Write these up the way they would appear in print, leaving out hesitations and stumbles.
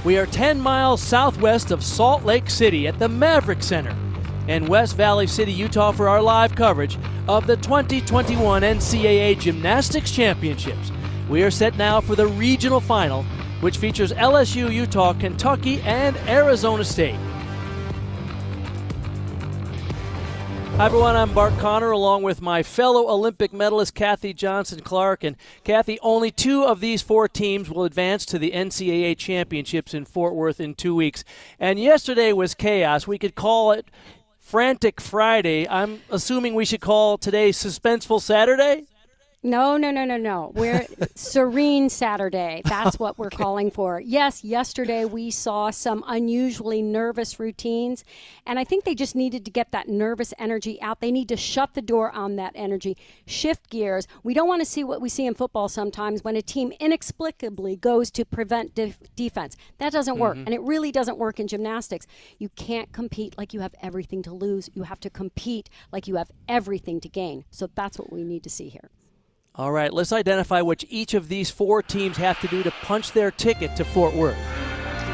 We are 10 miles southwest of Salt Lake City at the Maverick Center in West Valley City, Utah for our live coverage of the 2021 NCAA Gymnastics Championships. We are set now for the regional final, which features LSU, Utah, Kentucky, and Arizona State. Hi everyone, I'm Bart Connor along with my fellow Olympic medalist Kathy Johnson-Clark. And Kathy, only 2 of these 4 teams will advance to the NCAA Championships in Fort Worth in 2 weeks. And yesterday was chaos. We could call it Frantic Friday. I'm assuming we should call today Suspenseful Saturday? No. We're Serene Saturday. That's what we're calling for. Yes, yesterday we saw some unusually nervous routines, and I think they just needed to get that nervous energy out. They need to shut the door on that energy, shift gears. We don't want to see what we see in football sometimes when a team inexplicably goes to prevent defense. That doesn't work, and it really doesn't work in gymnastics. You can't compete like you have everything to lose. You have to compete like you have everything to gain. So that's what we need to see here. All right, let's identify what each of these 4 teams have to do to punch their ticket to Fort Worth.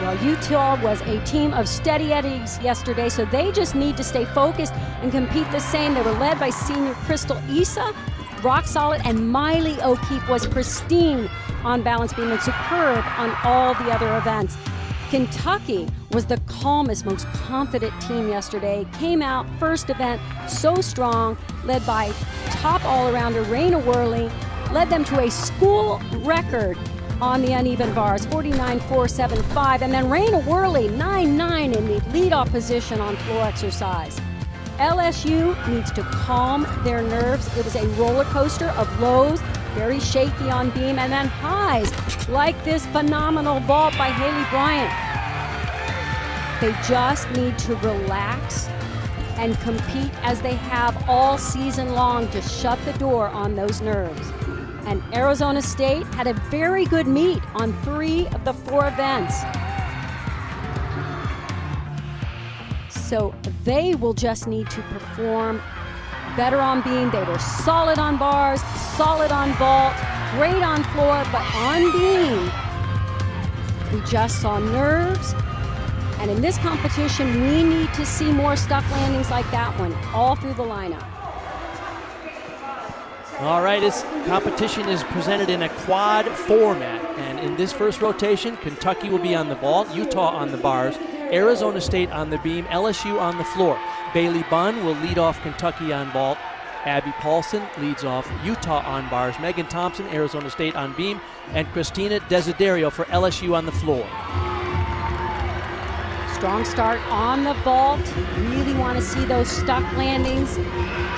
Well, Utah was a team of steady eddies yesterday, so they just need to stay focused and compete the same. They were led by senior Crystal Issa, rock solid, and Miley O'Keefe was pristine on balance beam and superb on all the other events. Kentucky was the calmest, most confident team yesterday. Came out first event so strong, led by top all-arounder Raina Worley, led them to a school record on the uneven bars, 49.475, and then Raina Worley 9.9 in the leadoff position on floor exercise. LSU needs to calm their nerves. It was a roller coaster of lows, very shaky on beam, and then highs, like this phenomenal vault by Haley Bryant. They just need to relax and compete as they have all season long to shut the door on those nerves. And Arizona State had a very good meet on 3 of the 4 events. So they will just need to perform better on beam. They were solid on bars, solid on vault, great on floor, but on beam, we just saw nerves. And in this competition, we need to see more stuck landings like that one all through the lineup. All right, this competition is presented in a quad format. And in this first rotation, Kentucky will be on the vault, Utah on the bars, Arizona State on the beam, LSU on the floor. Bailey Bunn will lead off Kentucky on vault. Abby Paulson leads off Utah on bars. Megan Thompson, Arizona State on beam. And Christina Desiderio for LSU on the floor. Strong start on the vault. Really want to see those stuck landings,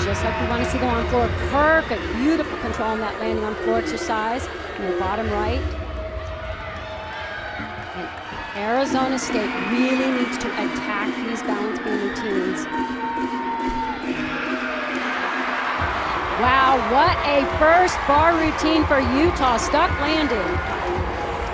just like we want to see them on floor. Perfect, beautiful control on that landing on floor exercise in the bottom right. And Arizona State really needs to attack these balance beam routines. Wow, what a first bar routine for Utah, stuck landing.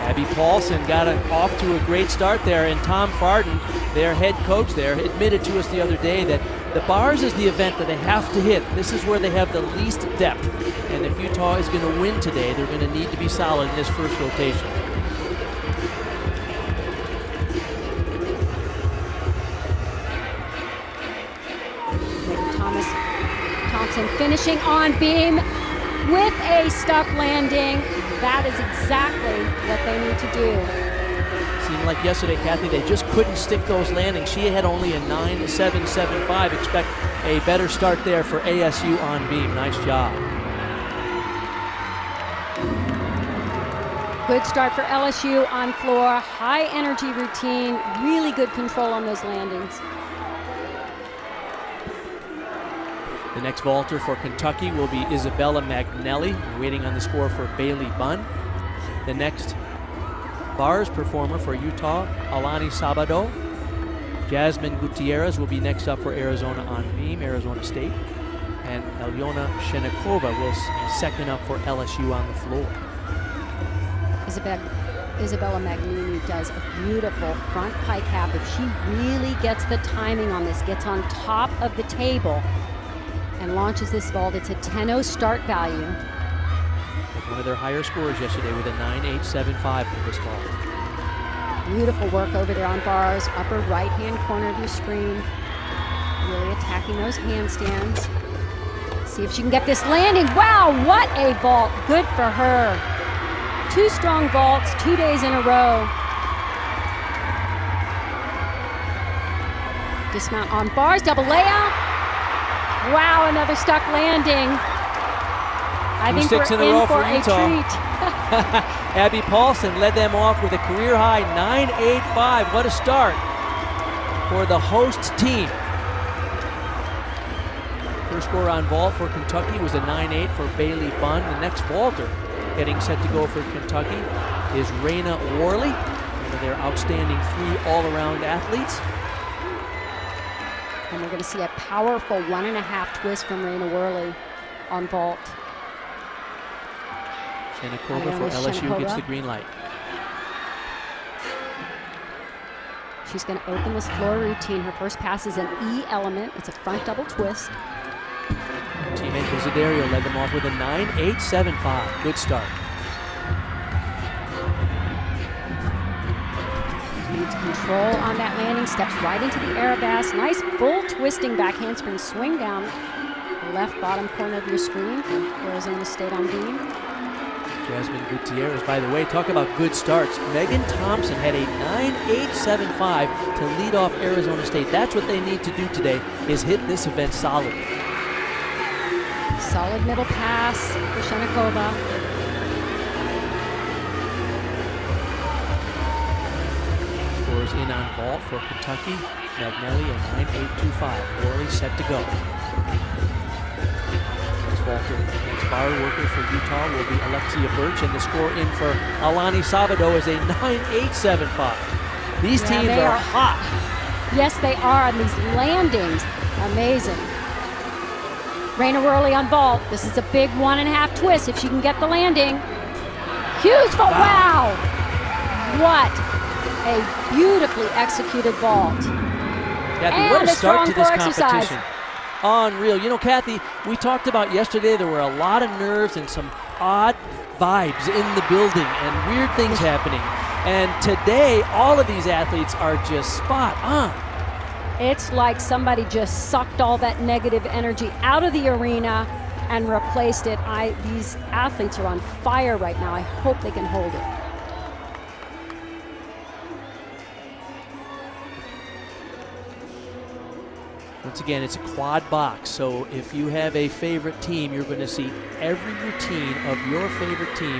Abby Paulson got off to a great start there, and Tom Farden, their head coach there, admitted to us the other day that the bars is the event that they have to hit. This is where they have the least depth, and if Utah is going to win today, they're going to need to be solid in this first rotation. Thompson finishing on beam with a stuck landing. That is exactly what they need to do. Seemed like yesterday, Kathy, they just couldn't stick those landings. She had only a 9.775. Expect a better start there for ASU on beam. Nice job. Good start for LSU on floor. High energy routine. Really good control on those landings. The next vaulter for Kentucky will be Isabella Magnelli, waiting on the score for Bailey Bunn. The next bars performer for Utah, Alani Sabado. Jasmine Gutierrez will be next up for Arizona on beam, Arizona State. And Alyona Shenikova will be second up for LSU on the floor. Isabella Magnelli does a beautiful front pike half. If she really gets the timing on this, gets on top of the table, and launches this vault, it's a 10.0 start value. One of their higher scores yesterday with a 9.875 for this vault. Beautiful work over there on bars, upper right-hand corner of your screen. Really attacking those handstands. See if she can get this landing. Wow, what a vault. Good for her. 2 strong vaults, 2 days in a row. Dismount on bars, double layout. Wow, another stuck landing. I think we're in for a treat. Abby Paulson led them off with a career-high 9.85. What a start for the host team. First score on vault for Kentucky was a 9.8 for Bailey Bunn. The next vaulter getting set to go for Kentucky is Raina Worley, one of their outstanding 3 all-around athletes. And we're going to see a powerful 1.5 twist from Raina Worley on vault. Shanakova for LSU gets the green light. She's going to open this floor routine. Her first pass is an E element. It's a front double twist. Her teammate Desiderio led them off with a 9.875. Good start. Needs control on that landing. Steps right into the Arabesque. Nice full twisting back handspring swing down the left bottom corner of your screen. Arizona State on beam. Jasmine Gutierrez, by the way, talk about good starts. Megan Thompson had a 9.875 to lead off Arizona State. That's what they need to do today, is hit this event solid. Solid middle pass for Shanakova. Scores in on vault for Kentucky. Magnelli a 9.825. Worley set to go. Next bar worker for Utah will be Alexia Birch, and the score in for Alani Sabado is a 9.875. These teams are hot. Yes, they are on these landings. Amazing. Raina Worley on vault. This is a big 1.5 twist if she can get the landing. Huge vault. Wow. What a beautifully executed vault. Kathy, and what a start to this competition. Exercise. Unreal. You know, Kathy, we talked about yesterday there were a lot of nerves and some odd vibes in the building and weird things happening. And today, all of these athletes are just spot on. It's like somebody just sucked all that negative energy out of the arena and replaced it. These athletes are on fire right now. I hope they can hold it. Once again, it's a quad box, so if you have a favorite team, you're going to see every routine of your favorite team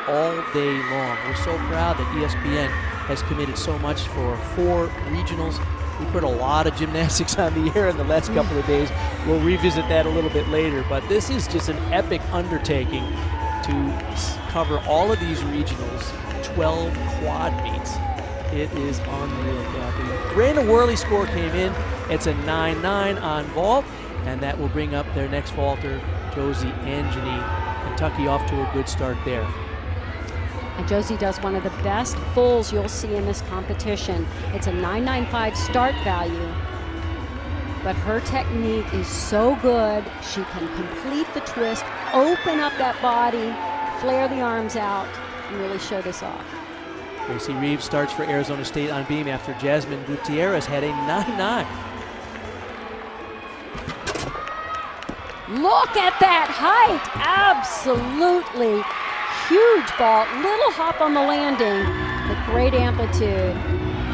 all day long. We're so proud that ESPN has committed so much for 4 regionals. We put a lot of gymnastics on the air in the last couple of days. We'll revisit that a little bit later, but this is just an epic undertaking to cover all of these regionals, 12 quad meets. It is unreal, Kathy. Raina Worley score came in. It's a 9.9 on vault, and that will bring up their next vaulter, Josie Angeny. Kentucky off to a good start there. And Josie does one of the best fulls you'll see in this competition. It's a 9.95 start value, but her technique is so good. She can complete the twist, open up that body, flare the arms out, and really show this off. Gracie Reeves starts for Arizona State on beam after Jasmine Gutierrez had a 9.9. Look at that height. Absolutely huge vault. Little hop on the landing, but great amplitude.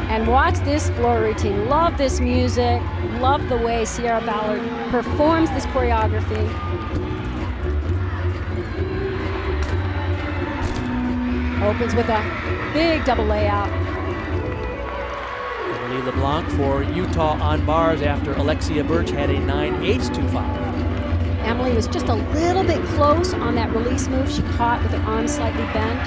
And watch this floor routine. Love this music. Love the way Sierra Ballard performs this choreography. Opens with a big double layout. Emily LeBlanc for Utah on bars after Alexia Birch had a 9.825. Emily was just a little bit close on that release move. She caught with her arms slightly bent.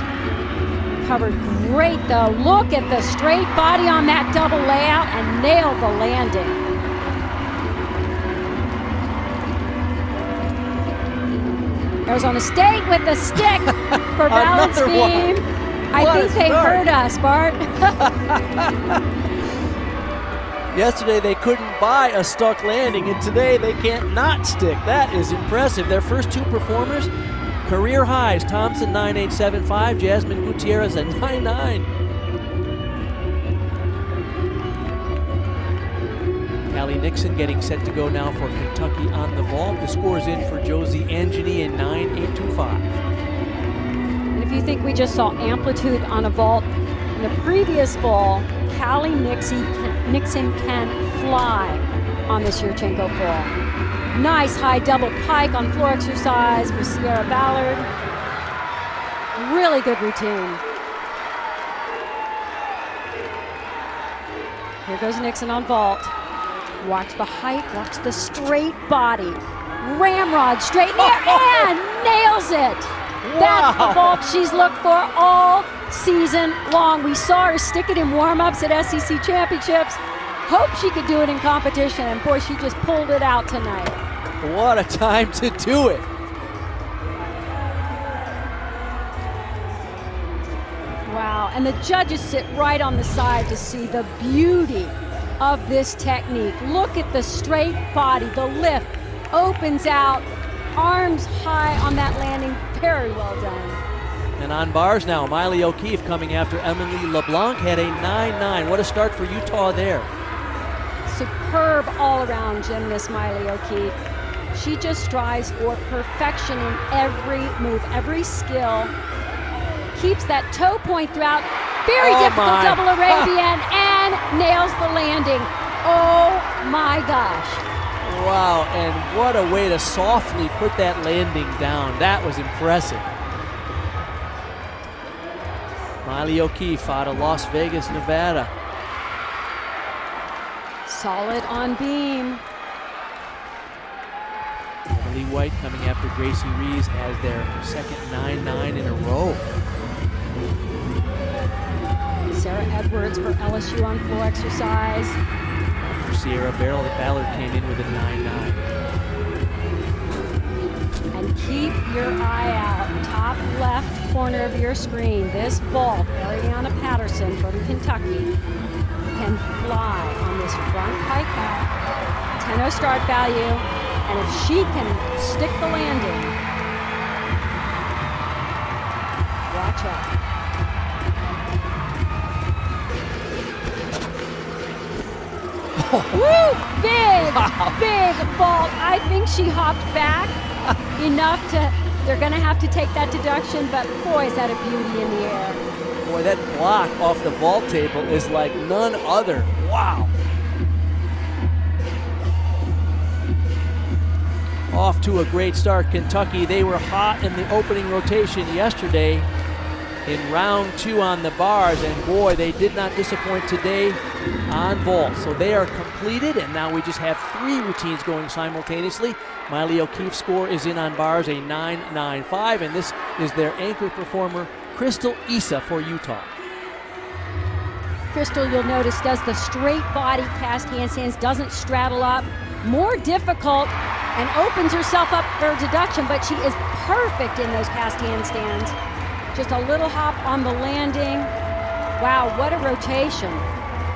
Covered great though. Look at the straight body on that double layout and nailed the landing. Arizona State with the stick for balance beam. I think they heard us, Bart. Yesterday they couldn't buy a stuck landing, and today they can't not stick. That is impressive. Their first 2 performers, career highs. Thompson 9.875, Jasmine Gutierrez at 9.9. Nixon getting set to go now for Kentucky on the vault. The score is in for Josie Angeny in 9.825. And if you think we just saw amplitude on a vault in the previous vault, Callie Nixon can fly on this Yurchenko fall. Nice high double pike on floor exercise for Sierra Ballard. Really good routine. Here goes Nixon on vault. Watch the height, watch the straight body. Ramrod straight in the air and nails it. Wow. That's the vault she's looked for all season long. We saw her stick it in warm-ups at SEC championships. Hope she could do it in competition, and boy, she just pulled it out tonight. What a time to do it. Wow, and the judges sit right on the side to see the beauty of this technique. Look at the straight body, the lift opens out, arms high on that landing, very well done. And on bars now, Miley O'Keefe coming after Emily LeBlanc had a 9.9. What a start for Utah there. Superb all-around gymnast, Miley O'Keefe. She just strives for perfection in every move, every skill. Keeps that toe point throughout. Very difficult double Arabian and nails the landing. Oh my gosh. Wow, and what a way to softly put that landing down. That was impressive. Miley O'Keefe out of Las Vegas, Nevada. Solid on beam. Emily White coming after Gracie Rees has their second 9.9 in a row. Sarah Edwards for LSU on floor exercise. For Sierra Ballard came in with a 9.9. And keep your eye out, top left corner of your screen. This vault, Ariana Patterson from Kentucky, can fly on this front pike half. 10-0 start value, and if she can stick the landing, watch out. Woo! Big, big vault. I think she hopped back enough to, they're going to have to take that deduction, but boy, is that a beauty in the air. Boy, that block off the vault table is like none other. Wow. Off to a great start, Kentucky. They were hot in the opening rotation yesterday in round 2 on the bars, and boy, they did not disappoint today on vault. So they are completed, and now we just have 3 routines going simultaneously. Miley O'Keefe's score is in on bars, a 9.95, and this is their anchor performer, Crystal Issa for Utah. Crystal, you'll notice, does the straight body cast handstands, doesn't straddle up. More difficult, and opens herself up for deduction, but she is perfect in those cast handstands. Just a little hop on the landing. Wow, what a rotation.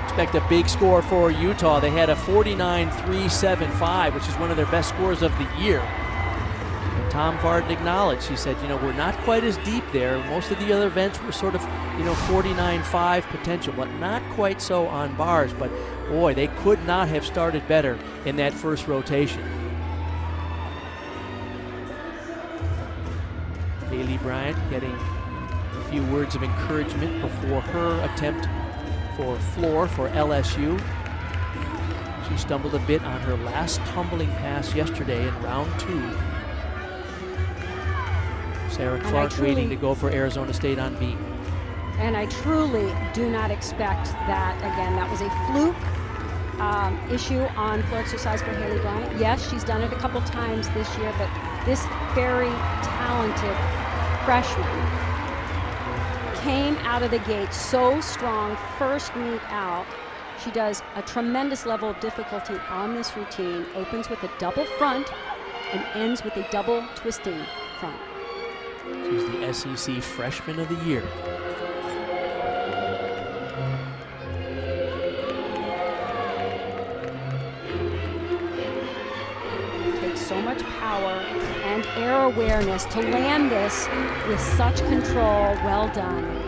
Expect a big score for Utah. They had a 49.375, which is one of their best scores of the year. And Tom Varden acknowledged, he said, we're not quite as deep there. Most of the other events were sort of, 49.5 potential, but not quite so on bars. But boy, they could not have started better in that first rotation. Haley Bryant getting a few words of encouragement before her attempt for floor for LSU. She stumbled a bit on her last tumbling pass yesterday in round 2. Sarah Clark waiting to go for Arizona State on beam. And I truly do not expect that again. That was a fluke issue on floor exercise for Haley Bryant. Yes, she's done it a couple times this year, but this very talented freshman came out of the gate so strong first meet out. She does a tremendous level of difficulty on this routine, opens with a double front and ends with a double twisting front. She's the SEC Freshman of the Year. Takes so much power and air awareness to land this with such control. Well done.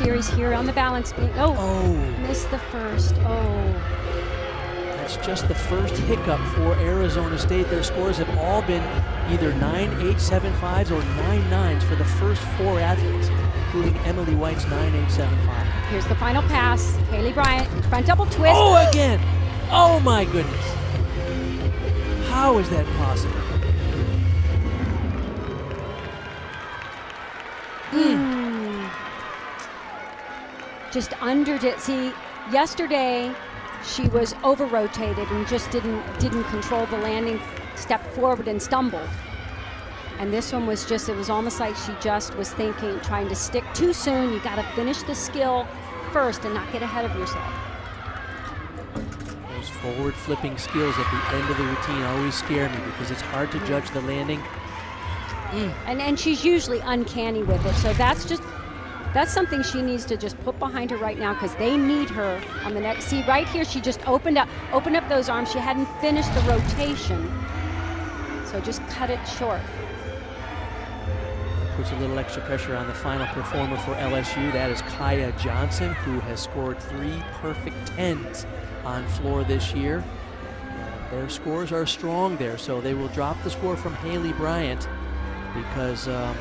series here on the balance beam. Oh, missed the first. Oh. That's just the first hiccup for Arizona State. Their scores have all been either 9.875s or 9.9s for the first 4 athletes, including Emily White's 9.875. Here's the final pass. Haley Bryant, front double twist. Oh, again! Oh my goodness! How is that possible? Just underdid. See, yesterday she was over-rotated and just didn't control the landing, stepped forward and stumbled. And this one was just, it was almost like she just was thinking, trying to stick too soon. You got to finish the skill first and not get ahead of yourself. Those forward flipping skills at the end of the routine always scare me because it's hard to judge the landing. And she's usually uncanny with it, so that's something she needs to just put behind her right now because they need her on the next. See, right here, she just opened up those arms. She hadn't finished the rotation, so just cut it short. Puts a little extra pressure on the final performer for LSU. That is Kaya Johnson, who has scored 3 perfect 10s on floor this year. Their scores are strong there, so they will drop the score from Haley Bryant because that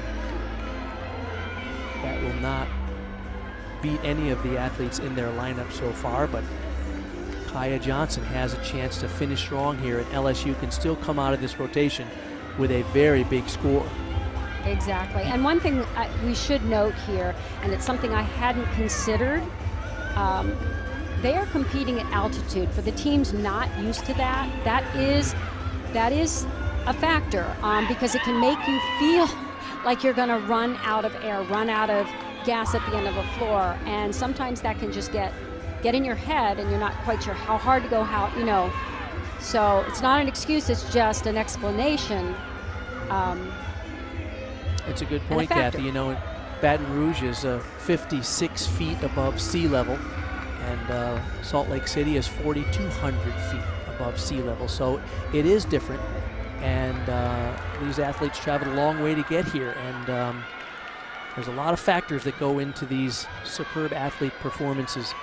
will not beat any of the athletes in their lineup so far, but Kaya Johnson has a chance to finish strong here, and LSU can still come out of this rotation with a very big score. Exactly. And one thing we should note here, and it's something I hadn't considered, they are competing at altitude. For the teams not used to that, that is a factor because it can make you feel like you're going to run out of air, run out of gas at the end of a floor, and sometimes that can just get in your head and you're not quite sure how hard to go, so it's not an excuse, it's just an explanation. It's a good point, Kathy. You know, Baton Rouge is 56 feet above sea level, and Salt Lake City is 4,200 feet above sea level, so it is different. And these athletes traveled a long way to get here, and there's a lot of factors that go into these superb athlete performances.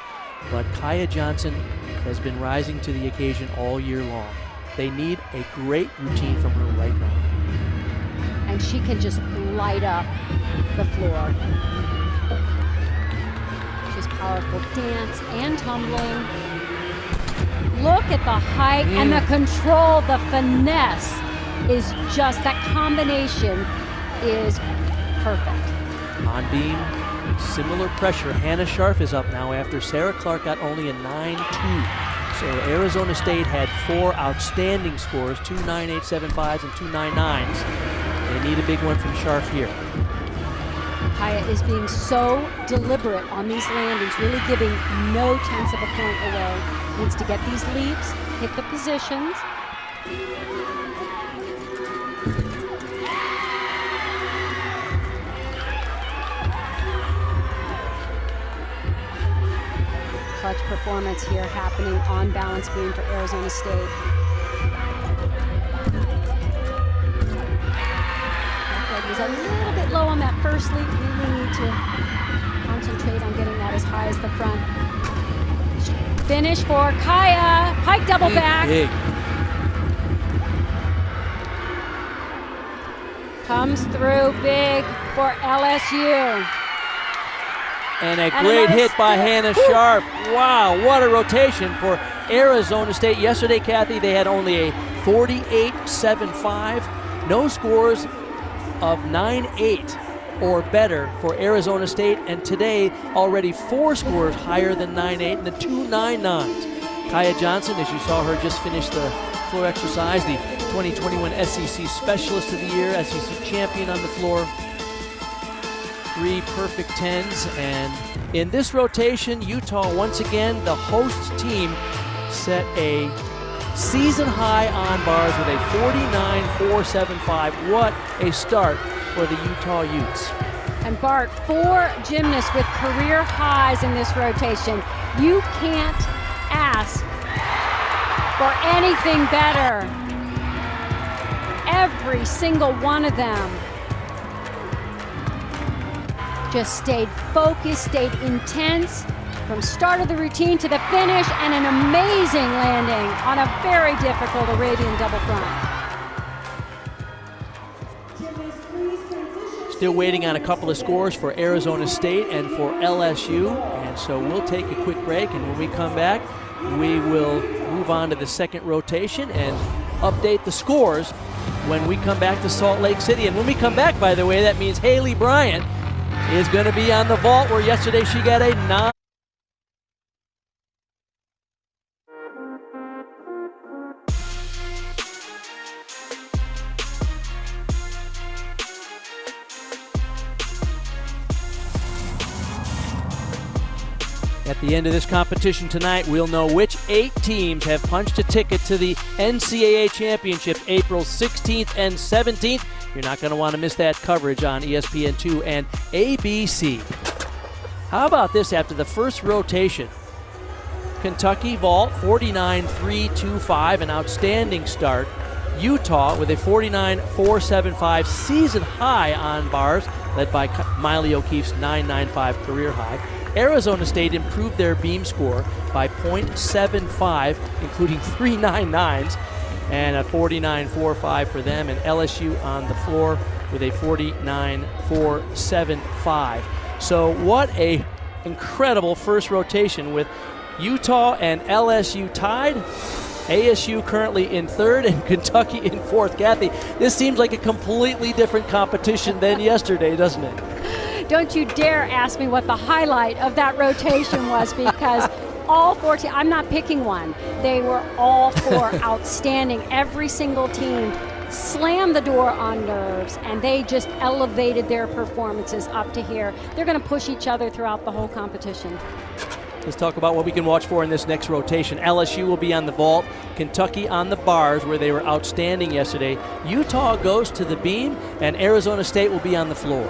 But Kaya Johnson has been rising to the occasion all year long. They need a great routine from her right now. And she can just light up the floor. She's powerful dance and tumbling. Look at the height and the control, the finesse is just, that combination is perfect. On beam, similar pressure. Hannah Scharf is up now after Sarah Clark got only a 9.2. So Arizona State had 4 outstanding scores, 2 9.875s and 2 9.9s. They need a big one from Scharf here. Kaya is being so deliberate on these landings, really giving no tenths of a point away. Needs to get these leaps, hit the positions. Clutch performance here happening on balance beam for Arizona State. Was a little bit low on that first leap. We really need to concentrate on getting that as high as the front. Finish for Kaya. Pike double back. Big. Comes through big for LSU. And a great hit by Hannah Scharf. Wow, what a rotation for Arizona State. Yesterday, Kathy, they had only a 48.75. No scores of 9.8 or better for Arizona State, and today already 4 scores higher than 9.8 and the 2 9.9s. Kaya Johnson, as you saw her just finish the floor exercise, the 2021 SEC Specialist of the Year, SEC champion on the floor. 3 perfect 10s, and in this rotation, Utah once again, the host team, set a season high on bars with a 49.475. What a start for the Utah Utes. And Bart, 4 gymnasts with career highs in this rotation. You can't ask for anything better. Every single one of them. just stayed focused, stayed intense from start of the routine to the finish, and an amazing landing on a very difficult Arabian double front. Still waiting on a couple of scores for Arizona State and for LSU, and so we'll take a quick break, and when we come back, we will move on to the second rotation and update the scores when we come back to Salt Lake City. And when we come back, by the way, that means Haley Bryant is going to be on the vault, where yesterday she got a 9. At the end of this competition tonight, we'll know which 8 teams have punched a ticket to the NCAA Championship April 16th and 17th. You're not going to want to miss that coverage on ESPN2 and ABC. How about this after the first rotation? Kentucky vault 49.325, an outstanding start. Utah with a 49.475 season high on bars, led by Miley O'Keefe's 9.95 career high. Arizona State improved their beam score by .75, including 3 9.9s and a 49.45 for them, and LSU on the floor with a 49.475. So what a incredible first rotation, with Utah and LSU tied, ASU currently in third, and Kentucky in fourth. Kathy, this seems like a completely different competition than yesterday, doesn't it? Don't you dare ask me what the highlight of that rotation was, because all 14, I'm not picking one. They were all 4 outstanding. Every single team slammed the door on nerves, and they just elevated their performances up to here. They're going to push each other throughout the whole competition. Let's talk about what we can watch for in this next rotation. LSU will be on the vault, Kentucky on the bars, where they were outstanding yesterday. Utah goes to the beam, and Arizona State will be on the floor.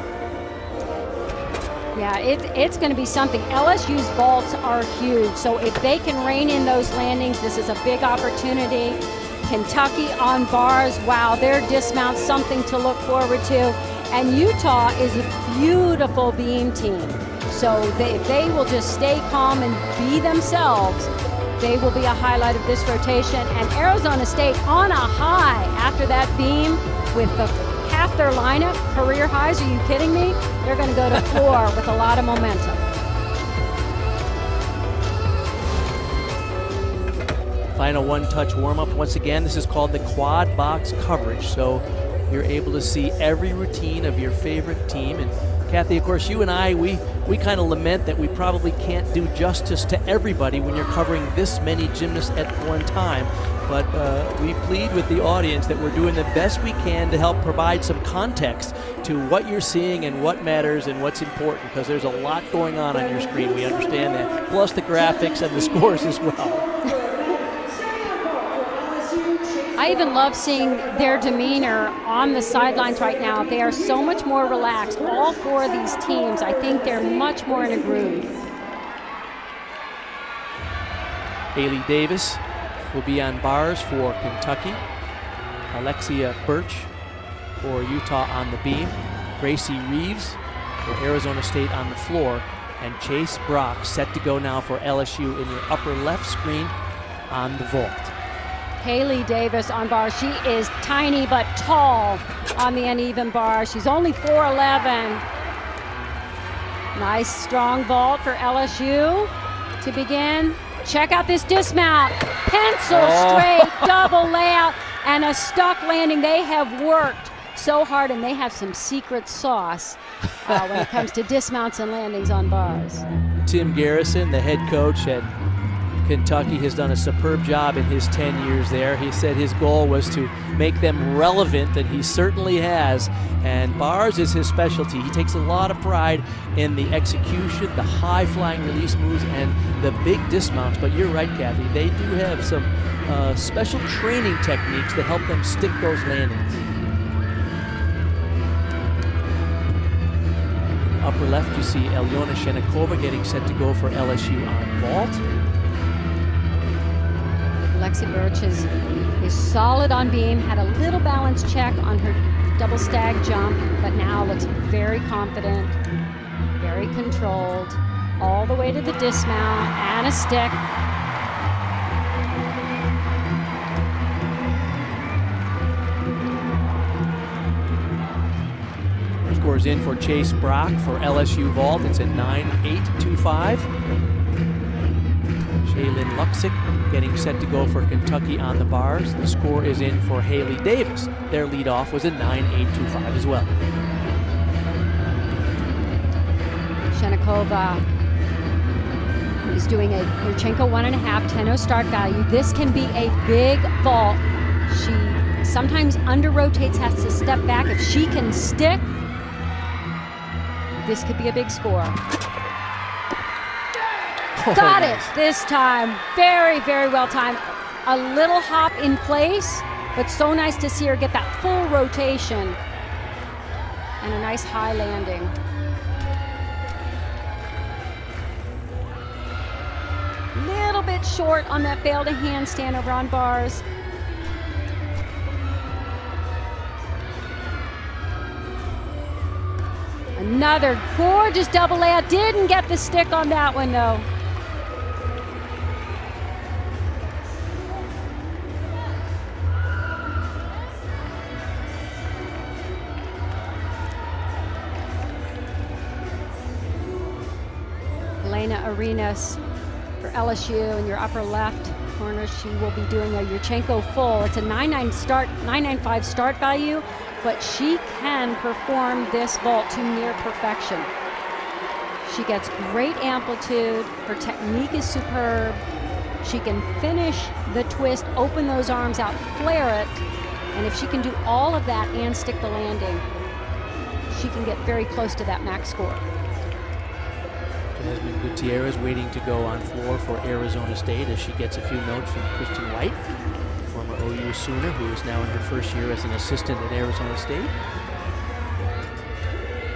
Yeah, it's going to be something. LSU's vaults are huge, so if they can rein in those landings, this is a big opportunity. Kentucky on bars, wow, their dismount, something to look forward to. And Utah is a beautiful beam team. So if they will just stay calm and be themselves, they will be a highlight of this rotation. And Arizona State on a high after that beam with half their lineup, career highs. Are you kidding me? They're going to go to floor with a lot of momentum. Final one-touch warm-up. Once again, this is called the quad box coverage, so you're able to see every routine of your favorite team. And Kathy, of course, you and I, we kind of lament that we probably can't do justice to everybody when you're covering this many gymnasts at one time. But we plead with the audience that we're doing the best we can to help provide some context to what you're seeing and what matters and what's important, because there's a lot going on your screen. We understand that, plus the graphics and the scores as well. I even love seeing their demeanor on the sidelines right now. They are so much more relaxed. All 4 of these teams, I think they're much more in a groove. Haley Davis will be on bars for Kentucky. Alexia Birch for Utah on the beam. Gracie Reeves for Arizona State on the floor. And Chase Brock set to go now for LSU in your upper left screen on the vault. Haley Davis on bar. She is tiny but tall on the uneven bar. She's only 4'11". Nice strong vault for LSU to begin. Check out this dismount. Pencil straight, double layout, and a stuck landing. They have worked so hard, and they have some secret sauce when it comes to dismounts and landings on bars. Tim Garrison, the head coach at Kentucky, has done a superb job in his 10 years there. He said his goal was to make them relevant, and he certainly has. And bars is his specialty. He takes a lot of pride in the execution, the high-flying release moves, and the big dismounts. But you're right, Kathy, they do have some special training techniques that help them stick those landings. In the upper left, you see Alyona Shenikova getting set to go for LSU on vault. Lexi Birch is solid on beam, had a little balance check on her double stag jump, but now looks very confident. Very controlled. All the way to the dismount and a stick. Scores in for Chase Brock for LSU vault. It's at 9.825. Shaylin Luxick getting set to go for Kentucky on the bars. The score is in for Haley Davis. Their leadoff was a 9.825 as well. Shenikova is doing a Yurchenko 1.5, 10-0 start value. This can be a big vault. She sometimes under rotates, has to step back. If she can stick, this could be a big score. Got it this time. Very, very well timed. A little hop in place, but so nice to see her get that full rotation and a nice high landing. Little bit short on that bail to handstand over on bars. Another gorgeous double layout. Didn't get the stick on that one though. Elena Arenas for LSU in your upper left corner. She will be doing a Yurchenko full. It's a 9.95 start value, but she can perform this vault to near perfection. She gets great amplitude. Her technique is superb. She can finish the twist, open those arms out, flare it, and if she can do all of that and stick the landing, she can get very close to that max score. Jasmine Gutierrez waiting to go on floor for Arizona State as she gets a few notes from Kristen White, former OU Sooner, who is now in her first year as an assistant at Arizona State.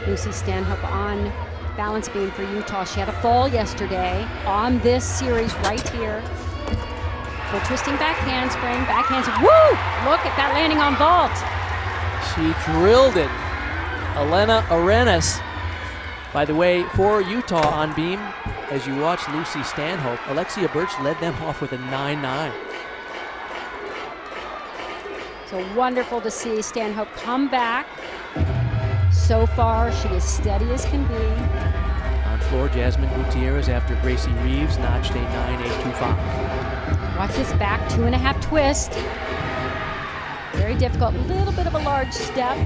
Lucy Stanhope on balance beam for Utah. She had a fall yesterday on this series right here. For twisting back handspring, back handspring. Woo! Look at that landing on vault. She drilled it. Elena Arenas. By the way, for Utah on beam, as you watch Lucy Stanhope, Alexia Birch led them off with a 9.9. So wonderful to see Stanhope come back. So far, she is steady as can be. On floor, Jasmine Gutierrez after Gracie Reeves notched a 9.825. Watch this back 2.5 twist. Very difficult, little bit of a large step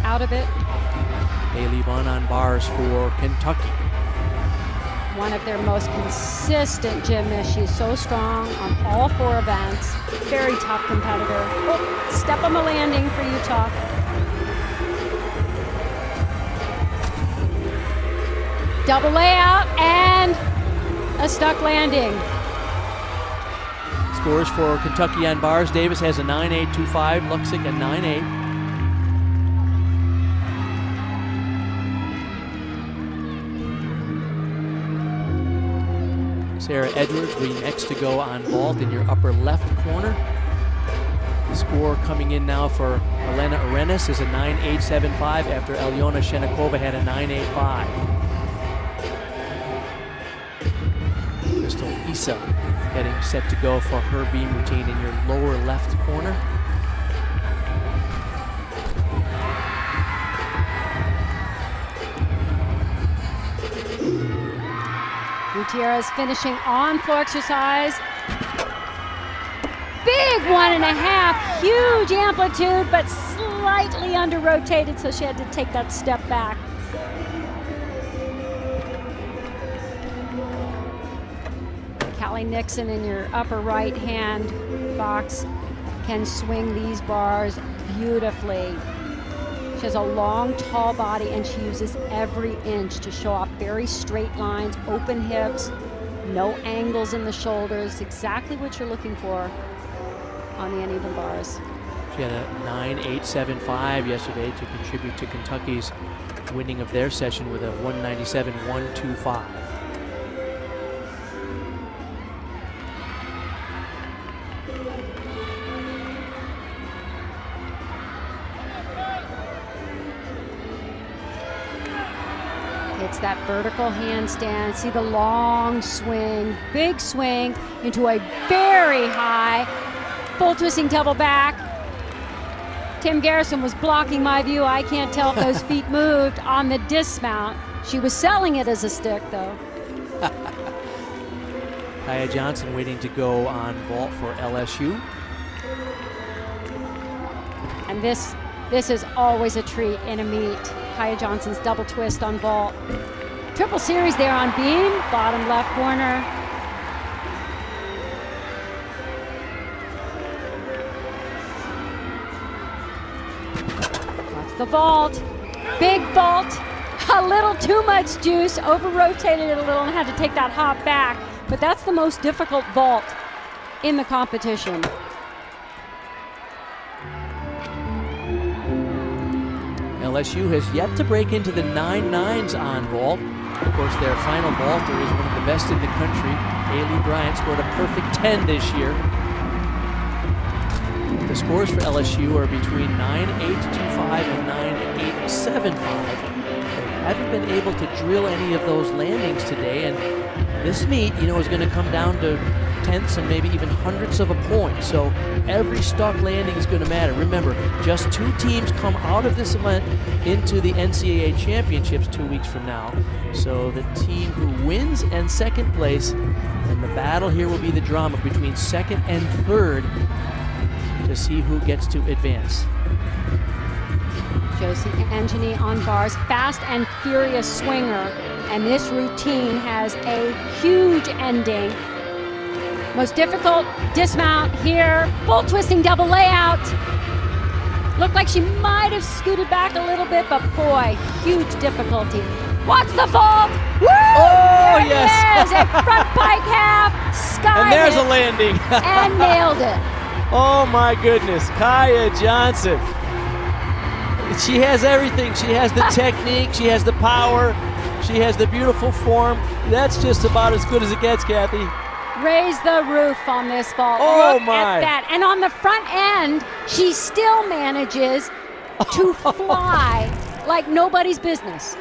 out of it. Haley Bunn on bars for Kentucky. One of their most consistent gymnasts. She is so strong on all 4 events. Very tough competitor. Oh, step on the landing for Utah. Double layout and a stuck landing. Scores for Kentucky on bars. Davis has a 9.825, Luxick a 9.8. Sarah Edwards waiting next to go on vault in your upper left corner. The score coming in now for Elena Arenas is a 9.875 after Alyona Shenikova had a 9.85. Crystal Issa getting set to go for her beam routine in your lower left corner. Gutierrez finishing on floor exercise. Big 1.5, huge amplitude, but slightly under rotated, so she had to take that step back. Callie Nixon in your upper right hand box can swing these bars beautifully. She has a long, tall body, and she uses every inch to show off very straight lines, open hips, no angles in the shoulders, exactly what you're looking for on the uneven bars. She had a 9.875 yesterday to contribute to Kentucky's winning of their session with a 197.125. It's that vertical handstand. See the long swing, big swing into a very high full twisting double back. Tim Garrison was blocking my view. I can't tell if those feet moved on the dismount. She was selling it as a stick, though. Kaya Johnson waiting to go on vault for LSU. And this is always a treat in a meet. Kaya Johnson's double twist on vault. Triple series there on beam, bottom left corner. That's the vault. Big vault. A little too much juice. Over-rotated it a little and had to take that hop back. But that's the most difficult vault in the competition. LSU has yet to break into the 9.9s on vault. Of course, their final vaulter is one of the best in the country. Haley Bryant scored a perfect 10 this year. The scores for LSU are between 9.825 and 9.875. They haven't been able to drill any of those landings today, and this meet, is going to come down to tenths and maybe even hundredths of a point. So every stuck landing is going to matter. Remember, just 2 teams come out of this event into the NCAA championships 2 weeks from now. So the team who wins and second place, and the battle here will be the drama between second and third to see who gets to advance. Josie Angeny on bars, fast and furious swinger, and this routine has a huge ending. Most difficult dismount here, full twisting double layout. Looked like she might have scooted back a little bit, but boy, huge difficulty. Watch the vault! Woo! Oh, there yes! It is, a front pike half, sky And there's hit, a landing. and nailed it. Oh my goodness, Kaya Johnson. She has everything. She has the technique, she has the power, she has the beautiful form. That's just about as good as it gets, Kathy. Raise the roof on this vault. Oh, Look my. at that. And on the front end, she still manages to fly like nobody's business.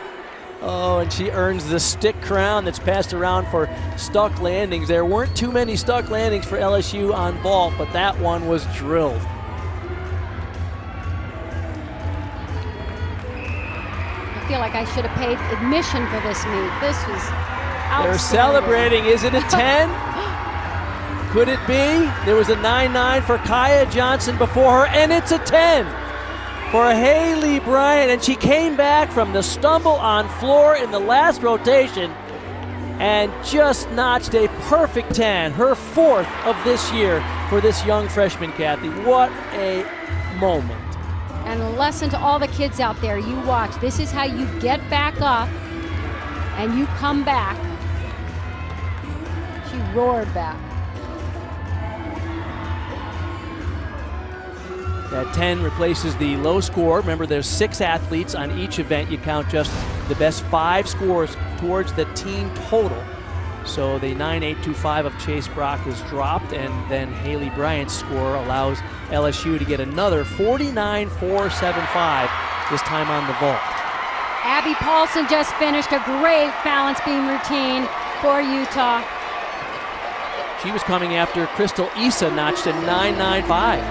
Oh, and she earns the stick crown that's passed around for stuck landings. There weren't too many stuck landings for LSU on vault, but that one was drilled. I feel like I should have paid admission for this meet. This was outstanding. They're celebrating. Is it a 10? Could it be? There was a 9.9 for Kaya Johnson before her, and it's a 10 for Haley Bryant. And she came back from the stumble on floor in the last rotation and just notched a perfect 10, her 4th of this year for this young freshman, Kathy. What a moment. And a lesson to all the kids out there, you watch. This is how you get back up and you come back. She roared back. That 10 replaces the low score. Remember, there's 6 athletes on each event. You count just the best 5 scores towards the team total. So the 9.825 of Chase Brock is dropped, and then Haley Bryant's score allows LSU to get another 49.475, this time on the vault. Abby Paulson just finished a great balance beam routine for Utah. She was coming after Crystal Issa, notched a 9.95.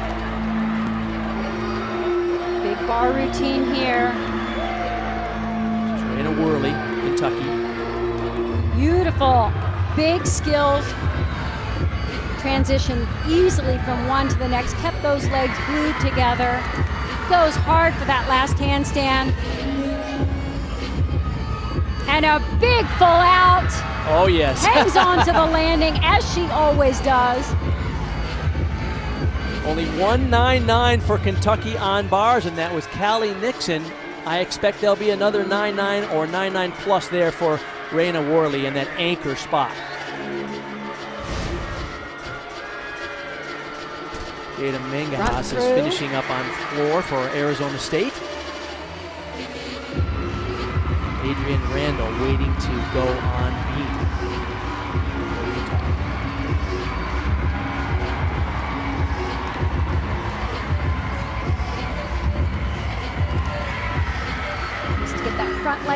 Big bar routine here. In a whirly, Kentucky. Beautiful, big skills. Transition easily from one to the next, kept those legs glued together. Goes hard for that last handstand. And a big full out. Oh, yes. Hangs on to the landing, as she always does. Only 1.99 for Kentucky on bars, and that was Callie Nixon. I expect there'll be another 9.9 or 9.9 plus there for Raina Worley in that anchor spot. Jada Mingajas is finishing up on floor for Arizona State. Adrian Randall waiting to go on beam. Just to get that front leg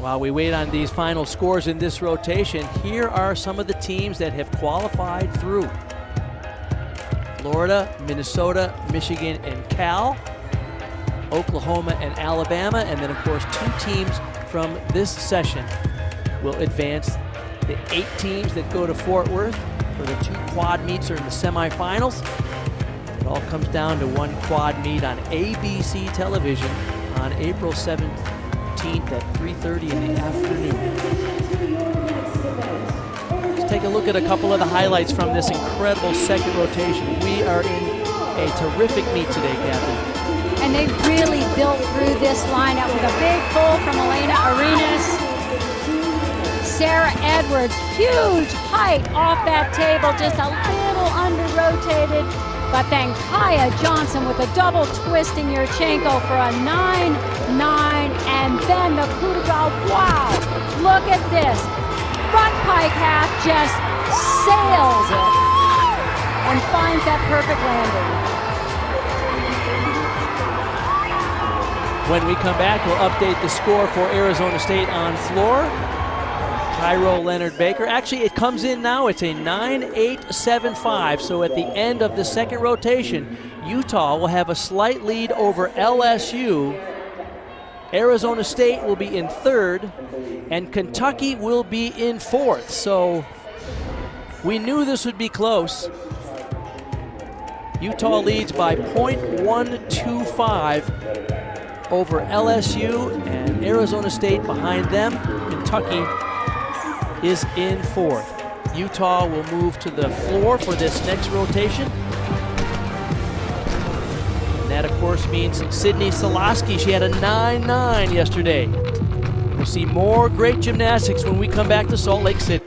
While we wait on these final scores in this rotation, here are some of the teams that have qualified through. Florida, Minnesota, Michigan, and Cal. Oklahoma and Alabama, and then of course 2 teams from this session will advance. The 8 teams that go to Fort Worth for the 2 quad meets are in the semifinals. It all comes down to 1 quad meet on ABC television on April 17th at 3:30 in the afternoon. Let's take a look at a couple of the highlights from this incredible second rotation. We are in a terrific meet today, Kathy. And they really built through this lineup with a big pull from Elena Arenas. Sarah Edwards, huge height off that table, just a little under-rotated. But then Kaya Johnson with a double twisting Yurchenko for a 9-9. And then the coup de grace. Wow, look at this. Front pike half just sails it and finds that perfect landing. When we come back, we'll update the score for Arizona State on floor. Cairo Leonard Baker. Actually, it comes in now. It's a 9-8-7-5. So at the end of the second rotation, Utah will have a slight lead over LSU. Arizona State will be in 3rd, and Kentucky will be in 4th. So we knew this would be close. Utah leads by .125 over LSU, and Arizona State behind them. Kentucky is in 4th. Utah will move to the floor for this next rotation. And that, of course, means Sydney Soloski. She had a 9-9 yesterday. We'll see more great gymnastics when we come back to Salt Lake City.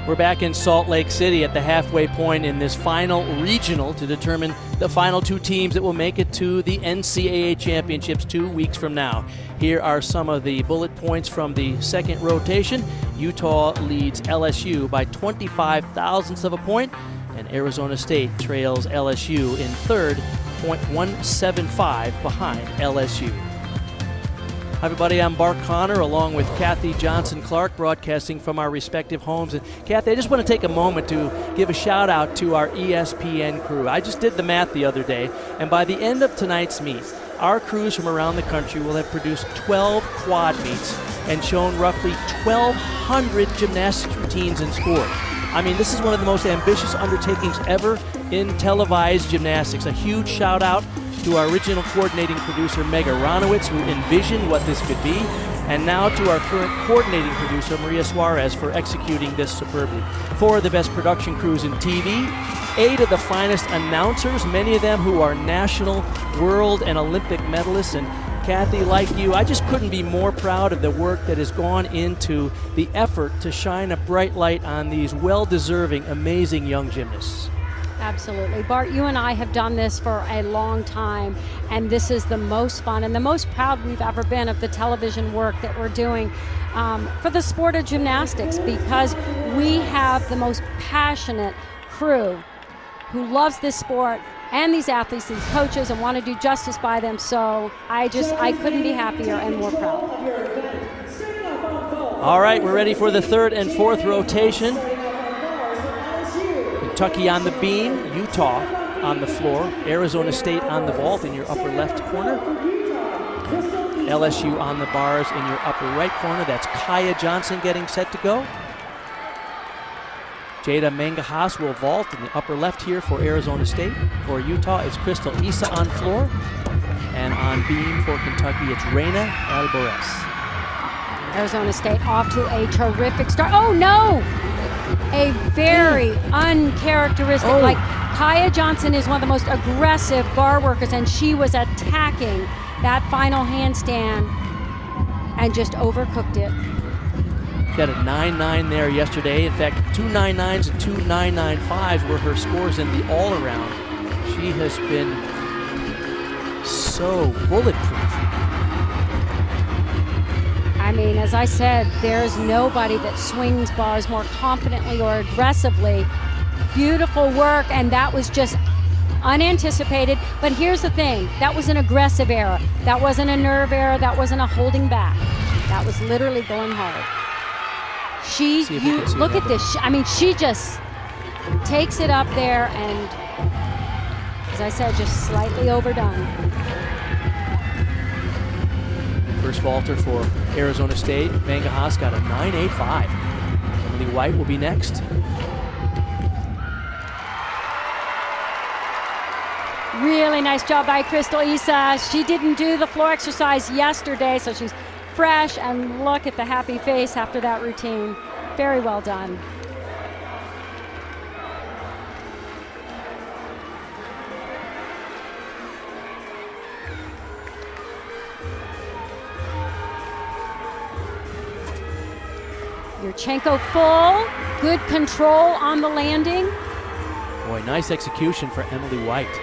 We're back in Salt Lake City at the halfway point in this final regional to determine the final 2 teams that will make it to the NCAA championships 2 weeks from now. Here are some of the bullet points from the second rotation. Utah leads LSU by 25 thousandths of a point, and Arizona State trails LSU in 3rd, .175 behind LSU. Hi everybody, I'm Bart Connor along with Kathy Johnson-Clark, broadcasting from our respective homes. And Kathy, I just want to take a moment to give a shout out to our ESPN crew. I just did the math the other day, and by the end of tonight's meet, our crews from around the country will have produced 12 quad meets and shown roughly 1,200 gymnastics routines and scores. I mean, this is one of the most ambitious undertakings ever in televised gymnastics. A huge shout out to our original coordinating producer, Meg Aronowitz, who envisioned what this could be, and now to our current coordinating producer, Maria Suarez, for executing this superbly. 4 of the best production crews in TV, 8 of the finest announcers, many of them who are national, world, and Olympic medalists. And Kathy, like you, I just couldn't be more proud of the work that has gone into the effort to shine a bright light on these well-deserving, amazing young gymnasts. Absolutely. Bart, you and I have done this for a long time, and this is the most fun and the most proud we've ever been of the television work that we're doing for the sport of gymnastics, because we have the most passionate crew who loves this sport and these athletes, these coaches, and want to do justice by them. So I couldn't be happier and more proud. All right, we're ready for the 3rd and 4th rotation. Kentucky on the beam, Utah on the floor, Arizona State on the vault in your upper left corner, LSU on the bars in your upper right corner. That's Kaya Johnson getting set to go. Jada Mangahas will vault in the upper left here for Arizona State. For Utah, it's Crystal Issa on floor. And on beam for Kentucky, it's Reina Alvarez. Arizona State off to a terrific start. Oh no! A very uncharacteristic, like Kaya Johnson is one of the most aggressive bar workers, and she was attacking that final handstand and just overcooked it. Got a 9-9 there yesterday. In fact, 2 9-9s and 2 9-9-5s were her scores in the all-around. She has been so bulletproof. I mean, as I said, there's nobody that swings bars more confidently or aggressively. Beautiful work, and that was just unanticipated. But here's the thing, that was an aggressive error. That wasn't a nerve error, that wasn't a holding back. That was literally going hard. Look at this. I mean, she just takes it up there and, as I said, just slightly overdone. First vaulter for Arizona State. Vanga Haas got a 9.85. Emily White will be next. Really nice job by Crystal Issa. She didn't do the floor exercise yesterday, so she's fresh, and look at the happy face after that routine. Very well done. Yurchenko full, good control on the landing. Boy, nice execution for Emily White.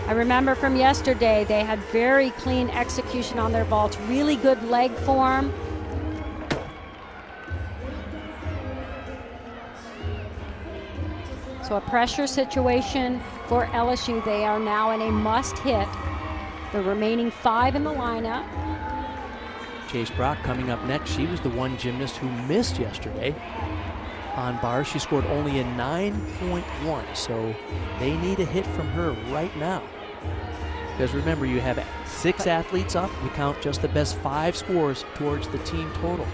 I remember from yesterday, they had very clean execution on their vaults, really good leg form. So a pressure situation for LSU. They are now in a must hit. The remaining 5 in the lineup. Chase Brock coming up next. She was the one gymnast who missed yesterday on bars. She scored only a 9.1, so they need a hit from her right now. Because remember, you have 6 athletes up. You count just the best 5 scores towards the team total.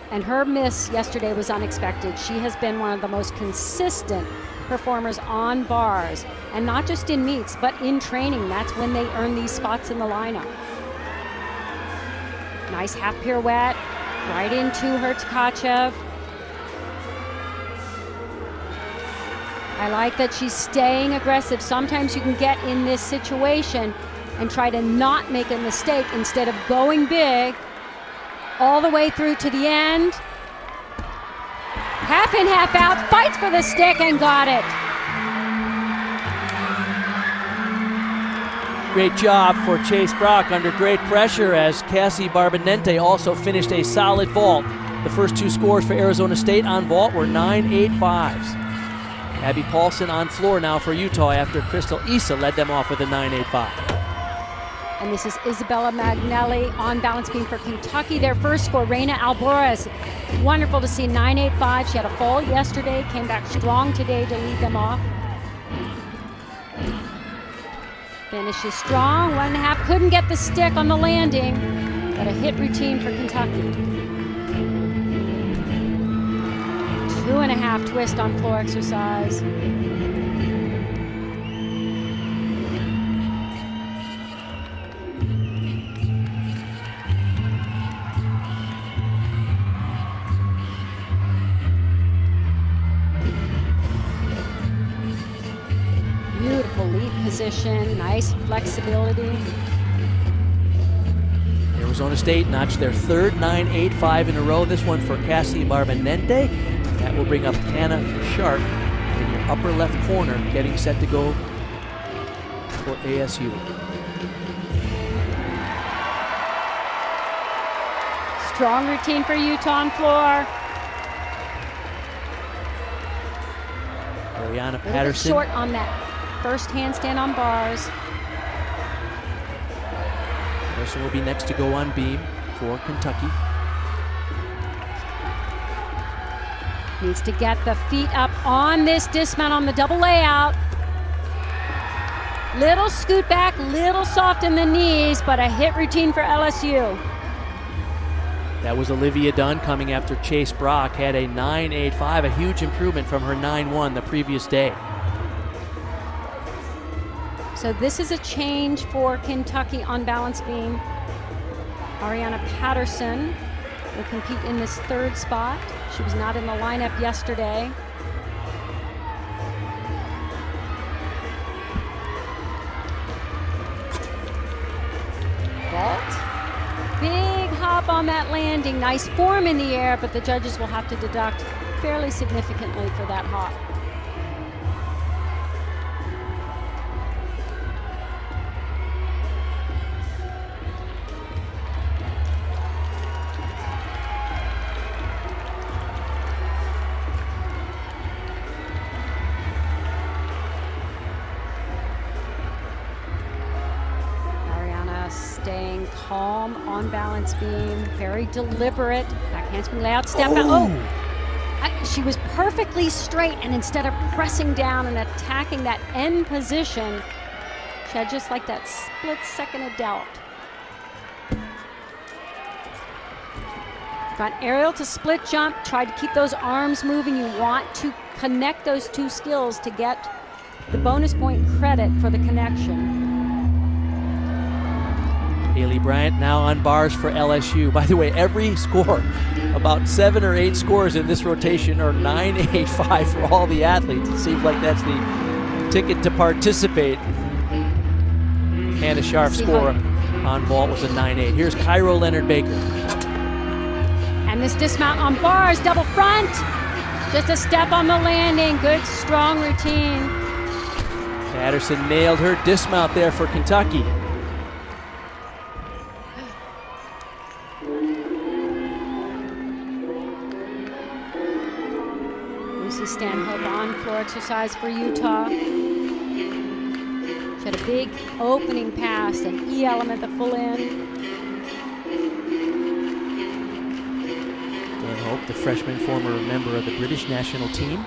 And her miss yesterday was unexpected. She has been one of the most consistent performers on bars, and not just in meets, but in training. That's when they earn these spots in the lineup. Nice half pirouette, right into her Tkachev. I like that she's staying aggressive. Sometimes you can get in this situation and try to not make a mistake instead of going big all the way through to the end. Half in, half out, fights for the stick and got it. Great job for Chase Brock under great pressure, as Cassie Barbanente also finished a solid vault. The first 2 scores for Arizona State on vault were 9.85s. Abby Paulson on floor now for Utah after Crystal Issa led them off with a 9.85. And this is Isabella Magnelli on balance beam for Kentucky. Their first score, Reina Alvarez. Wonderful to see, 9.85. She had a fall yesterday, came back strong today to lead them off. Finishes strong, 1.5. Couldn't get the stick on the landing, but a hit routine for Kentucky. 2.5 twist on floor exercise. Beautiful lead position, nice flexibility. Arizona State notched their third 9.85 in a row. This one for Cassie Barbanente. That will bring up Hannah Sharp in your upper left corner, getting set to go for ASU. Strong routine for Utah on floor. Ariana A little bit Patterson. short on that first handstand on bars. Patterson will be next to go on beam for Kentucky. Needs to get the feet up on this dismount on the double layout. Little scoot back, little soft in the knees, but a hit routine for LSU. That was Olivia Dunn coming after Chase Brock had a 9.85, a huge improvement from her 9.1 the previous day. So this is a change for Kentucky on balance beam. Ariana Patterson will compete in this 3rd spot. She was not in the lineup yesterday. Vault. Big hop on that landing. Nice form in the air, but the judges will have to deduct fairly significantly for that hop. calm on balance beam, very deliberate. Back handspring layout, step out. She was perfectly straight, and instead of pressing down and attacking that end position, she had just like that split second of doubt. Front aerial to split jump, tried to keep those arms moving. You want to connect those two skills to get the bonus point credit for the connection. Haley Bryant now on bars for LSU. By the way, every score, about 7 or 8 scores in this rotation are 9.85 for all the athletes. It seems like that's the ticket to participate. Hannah Sharp's score on vault was a 9.8. Here's Cairo Leonard Baker. And this dismount on bars, double front. Just a step on the landing. Good, strong routine. Patterson nailed her dismount there for Kentucky. Lucy Stanhope on floor exercise for Utah. She had a big opening pass, an E element, the full in. Dan Hope, the freshman, former member of the British national team.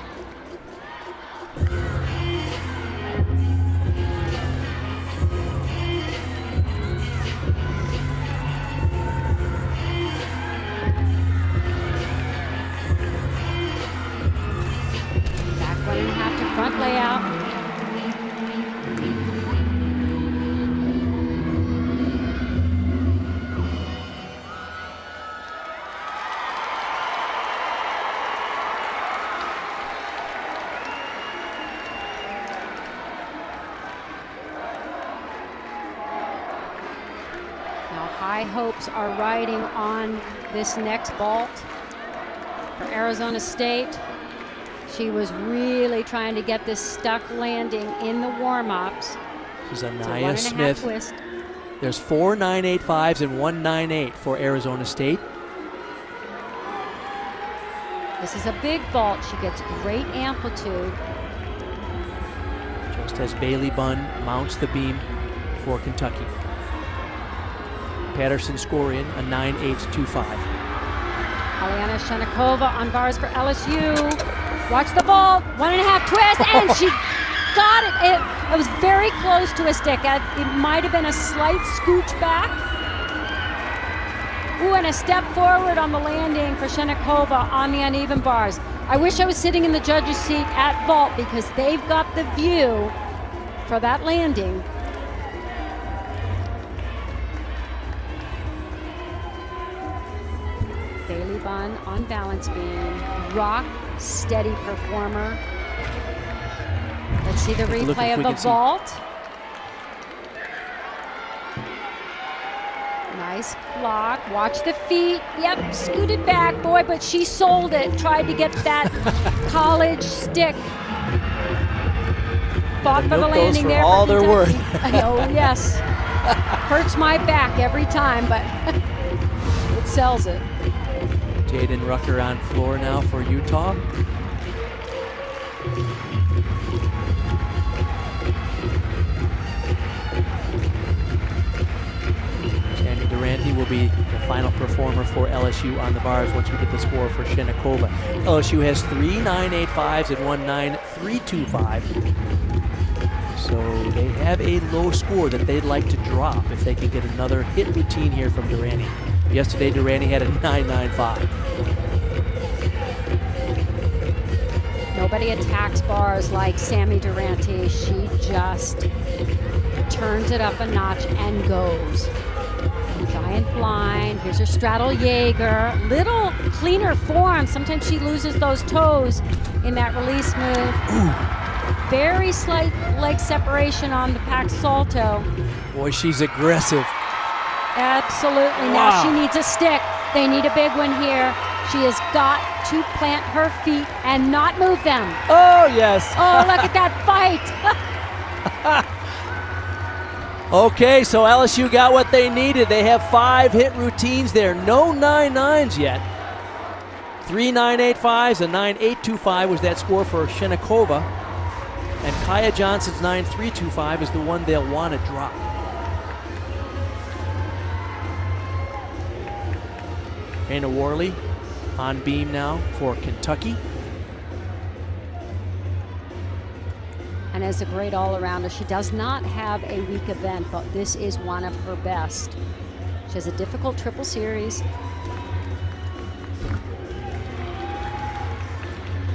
Back 1.5 to front layout. High hopes are riding on this next vault for Arizona State. She was really trying to get this stuck landing in the warm-ups. This is Anaya Smith. Twist. There's 4 9.85s and 1 9.8 for Arizona State. This is a big vault. She gets great amplitude. Just as Bailey Bunn mounts the beam for Kentucky. Patterson score in a 9.825. Aliana Shenikova on bars for LSU. Watch the vault, 1.5 twist, and she got it. It was very close to a stick. It might have been a slight scooch back. Ooh, and a step forward on the landing for Shenikova on the uneven bars. I wish I was sitting in the judge's seat at vault because they've got the view for that landing. Bailey Bunn on balance beam, rock steady performer. Let's see the replay of the vault. Nice block, watch the feet. Yep, scooted back, boy, but she sold it. Tried to get that college stick. Fought for the landing for there. All they're worth. Oh, yes. Hurts my back every time, but it sells it. Jaden Rucker on floor now for Utah. Sandy Durante will be the final performer for LSU on the bars once we get the score for Shenikova. LSU has 3 9.85s and 1 9.325. So they have a low score that they'd like to drop if they can get another hit routine here from Durante. Yesterday, Durante had a 9.95. Nobody attacks bars like Sammy Durante. She just turns it up a notch and goes. Giant blind. Here's her straddle Jaeger. Little cleaner form. Sometimes she loses those toes in that release move. Ooh. Very slight leg separation on the Pax Salto. Boy, she's aggressive. Absolutely. Wow. Now she needs a stick. They need a big one here. She has got to plant her feet and not move them. Oh, yes. Oh, look at that fight. Okay, so LSU got what they needed. They have 5 hit routines there. No 9.9s yet. 3 9.85s, a 9.825 was that score for Shenikova. And Kaya Johnson's 9.325 is the one they'll want to drop. Anna Worley on beam now for Kentucky. And is a great all-arounder. She does not have a weak event, but this is one of her best. She has a difficult triple series.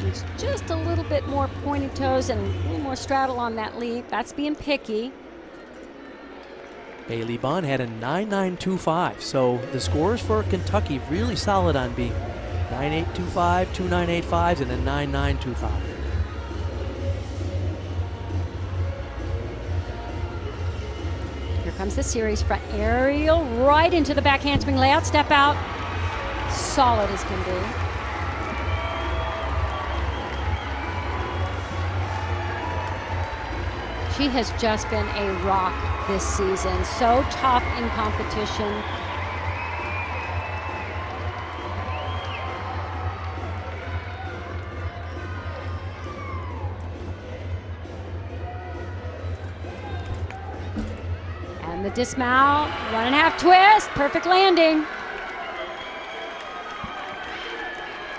It's just a little bit more pointy toes and a little more straddle on that leap. That's being picky. Bailey Bunn had a 9.925, so the scores for Kentucky really solid on beam. 9.825, two 9.85s, and a 9.925. Here comes the series. Front aerial right into the back handspring layout. Step out. Solid as can be. She has just been a rock this season. So tough in competition. And the dismount, 1.5 twist, perfect landing.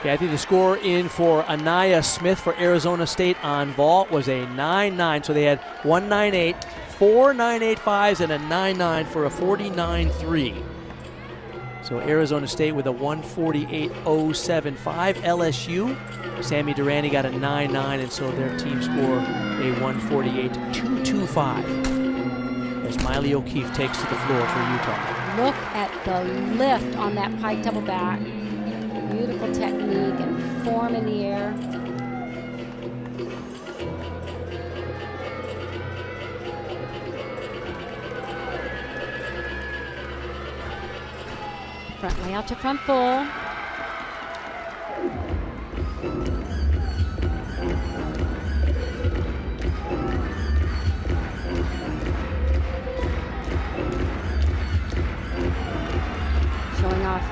Okay, I think the score in for Anaya Smith for Arizona State on vault was a 9.9. So they had 1.98, four 9.85s, and a 9.9 for a 49.3. So Arizona State with a 148.075. LSU, Sammy Durrani got a 9.9, and so their team score a 148.225 as Miley O'Keefe takes to the floor for Utah. Look at the lift on that pike double back. Beautiful technique and form in the air. Front layout to front full. Showing off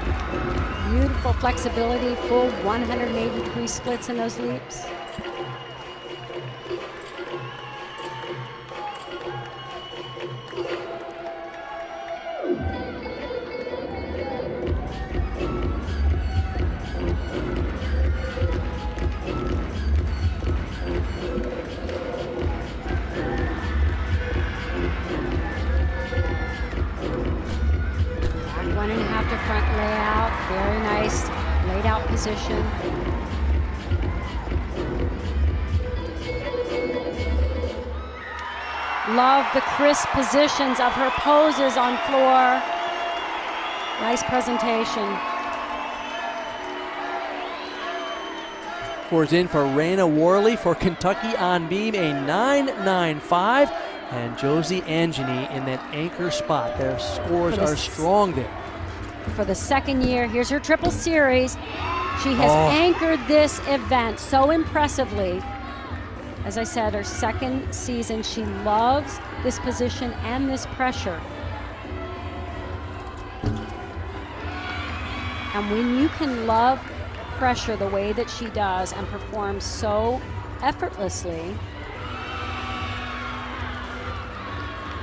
beautiful flexibility, full 180-degree splits in those leaps. Back 1.5 to front layout, very nice laid out position. Love the crisp positions of her poses on floor. Nice presentation. Scores in for Raina Worley for Kentucky on beam, a 9.95. And Josie Angeny in that anchor spot. Their scores are strong there. For the second year, here's her triple series. She has anchored this event so impressively. As I said, her second season, she loves this position and this pressure. And when you can love pressure the way that she does and perform so effortlessly,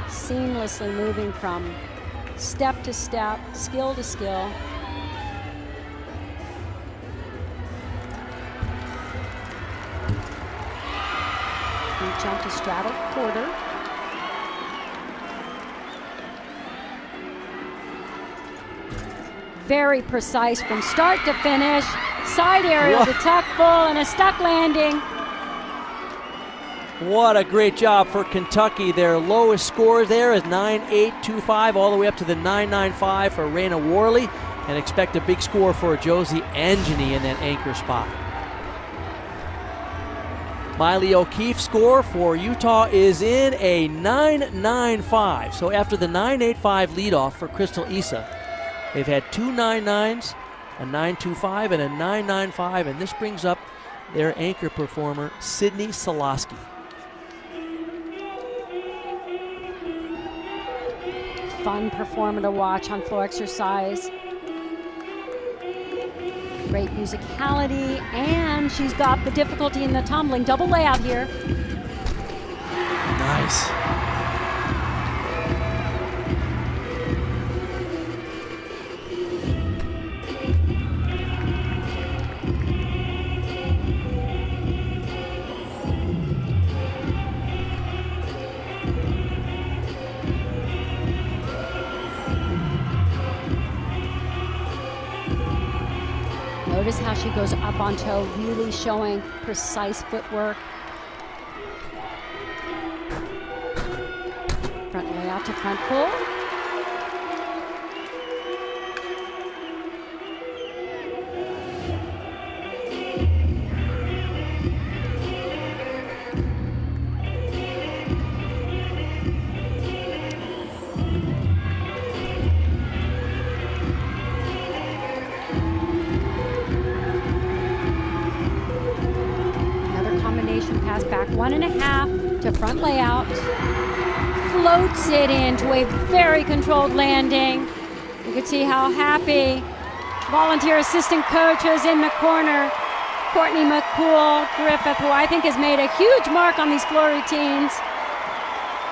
seamlessly moving from step to step, skill to skill. We jump to straddle quarter. Very precise from start to finish. Side aerial to tuck full and a stuck landing. What a great job for Kentucky. Their lowest score there is 9.825 all the way up to the 9.95 for Raina Worley, and expect a big score for Josie Angeny in that anchor spot. Miley O'Keefe's score for Utah is in a 9.95. So after the 9.85 leadoff for Crystal Issa, they've had two 9.9s, a 9.25 and a 9.95, and this brings up their anchor performer, Sydney Soloski. Fun performer to watch on floor exercise. Great musicality, and she's got the difficulty in the tumbling. Double layout here. Nice. Notice how she goes up on toe, really showing precise footwork. Front layout to front full. Pass back 1.5 to front layout. Floats it into a very controlled landing. You can see how happy volunteer assistant coach is in the corner. Courtney McCool Griffith, who I think has made a huge mark on these floor routines.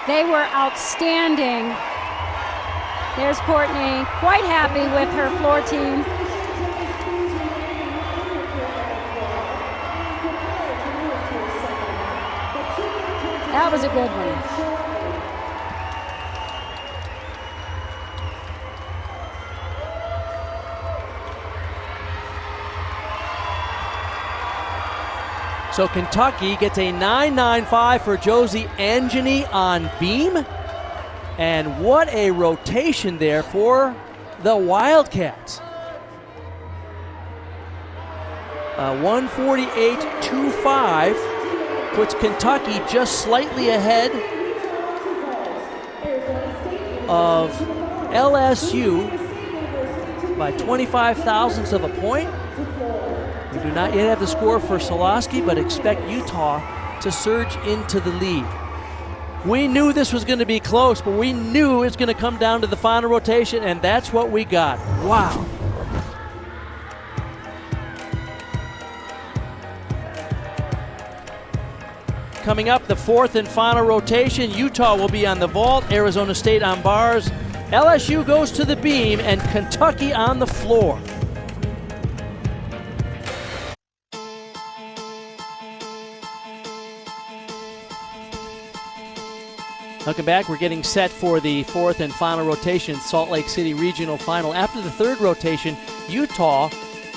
They were outstanding. There's Courtney, quite happy with her floor team. That was a good one. So Kentucky gets a 9.95 for Josie Angeny on beam. And what a rotation there for the Wildcats. 148.25 puts Kentucky just slightly ahead of LSU by 25 thousandths of a point. We do not yet have the score for Solosky, but expect Utah to surge into the lead. We knew this was going to be close, but we knew it's going to come down to the final rotation, and that's what we got. Wow. Coming up, the fourth and final rotation. Utah will be on the vault, Arizona State on bars, LSU goes to the beam, and Kentucky on the floor. Welcome back. We're getting set for the fourth and final rotation, Salt Lake City Regional Final. After the third rotation, Utah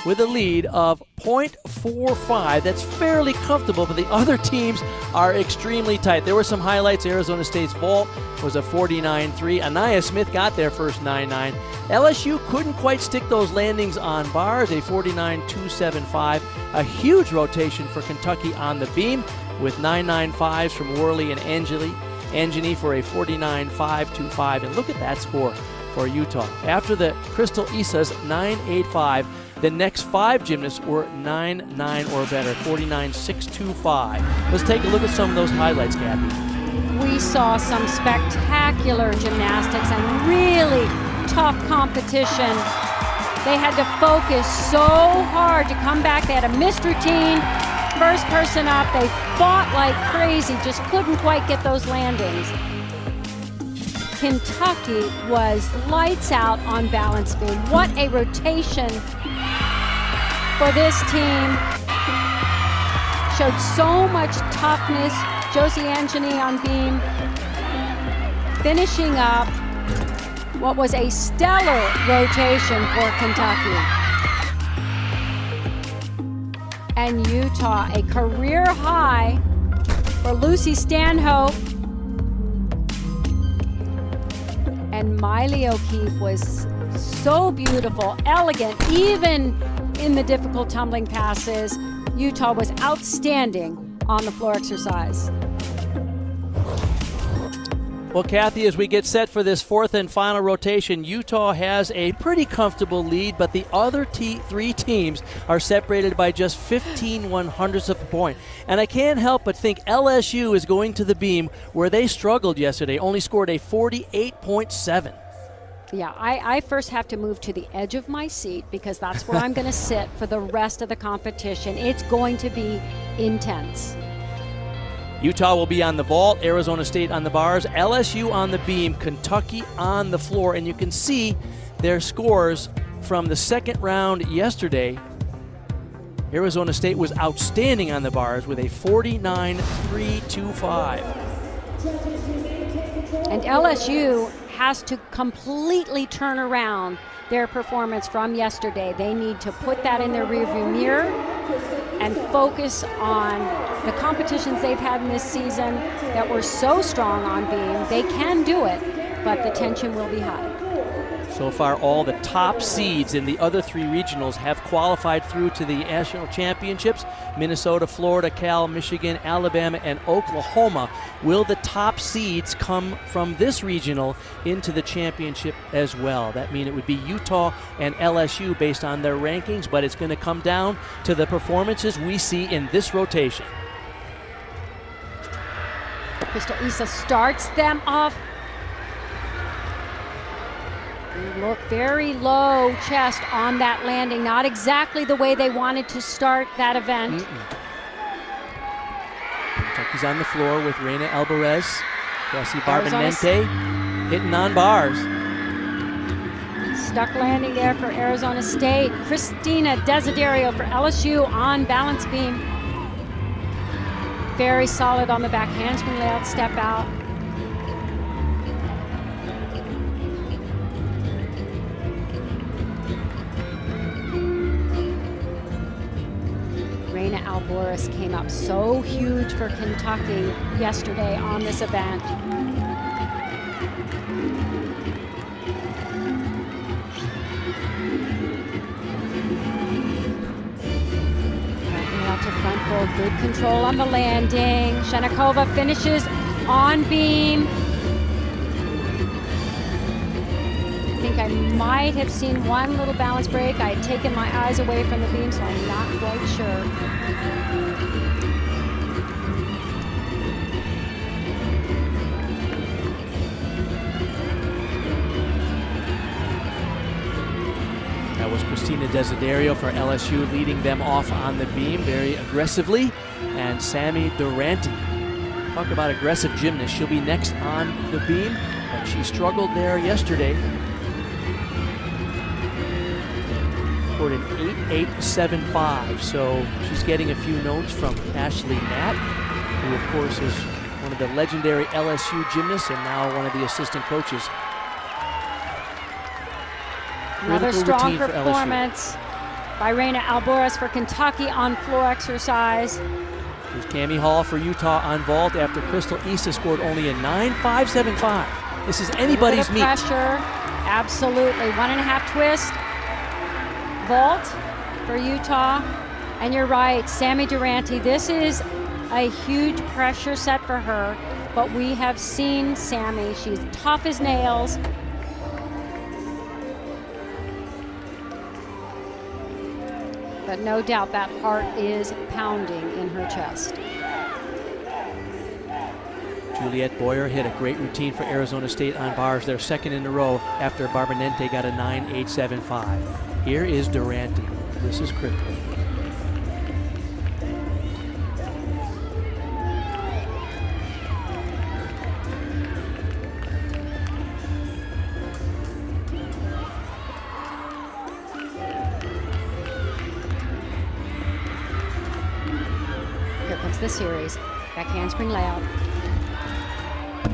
with a lead of 0.45. That's fairly comfortable, but the other teams are extremely tight. There were some highlights. Arizona State's vault was a 49.3. Anaya Smith got their first 9.9. LSU couldn't quite stick those landings on bars, a 49.275. A huge rotation for Kentucky on the beam with 9.95s from Worley and Angeny for a 49.525. And look at that score for Utah. After the Crystal Isa's 9.85, the next five gymnasts were 9.9 or better, 49.625. Let's take a look at some of those highlights, Kathy. We saw some spectacular gymnastics and really tough competition. They had to focus so hard to come back. They had a missed routine. First person up, they fought like crazy, just couldn't quite get those landings. Kentucky was lights out on balance beam. What a rotation for this team. Showed so much toughness. Josie Angeny on beam, finishing up what was a stellar rotation for Kentucky. And Utah, a career high for Lucy Stanhope. And Miley O'Keefe was so beautiful, elegant, even in the difficult tumbling passes. Utah was outstanding on the floor exercise. Well, Kathy, as we get set for this fourth and final rotation, Utah has a pretty comfortable lead, but the other three teams are separated by just 15 100ths of a point. And I can't help but think LSU is going to the beam where they struggled yesterday, only scored a 48.7. Yeah, I first have to move to the edge of my seat because that's where I'm going to sit for the rest of the competition. It's going to be intense. Utah will be on the vault, Arizona State on the bars, LSU on the beam, Kentucky on the floor, and you can see their scores from the second round yesterday. Arizona State was outstanding on the bars with a 49.325. And LSU has to completely turn around their performance from yesterday. They need to put that in their rearview mirror and focus on the competitions they've had in this season that were so strong on beam. They can do it, but the tension will be high. So far, all the top seeds in the other 3 regionals have qualified through to the national championships. Minnesota, Florida, Cal, Michigan, Alabama, and Oklahoma. Will the top seeds come from this regional into the championship as well? That means it would be Utah and LSU based on their rankings, but it's going to come down to the performances we see in this rotation. Crystal Issa starts them off. Look, very low chest on that landing. Not exactly the way they wanted to start that event. Kentucky's on the floor with Reina Alvarez. Kelsey Barbonente hitting on bars. Stuck landing there for Arizona State. Christina Desiderio for LSU on balance beam. Very solid on the back handspring layout, step out. Reina Alvarez came up so huge for Kentucky yesterday on this event. Backing out to front fold, good control on the landing. Shenikova finishes on beam. I think I might have seen one little balance break. I had taken my eyes away from the beam, so I'm not quite sure. That was Christina Desiderio for LSU leading them off on the beam very aggressively. And Sammy Durante. Talk about aggressive gymnast. She'll be next on the beam, but she struggled there yesterday. Scored an 8.875, so she's getting a few notes from Ashley Matt, who of course is one of the legendary LSU gymnasts and now one of the assistant coaches. Another strong performance by Reina Alvarez for Kentucky on floor exercise. Here's Cammie Hall for Utah on vault after Crystal Issa scored only a 9.575. This is anybody's meet. Pressure, absolutely. 1.5 twist. Vault for Utah. And you're right, Sammy Durante, this is a huge pressure set for her, but we have seen Sammy. She's tough as nails. But no doubt that heart is pounding in her chest. Juliette Boyer hit a great routine for Arizona State on bars, their second in a row after Barbonente got a 9.875. Here is Durante. This is critical. Here comes the series. Back handspring layout.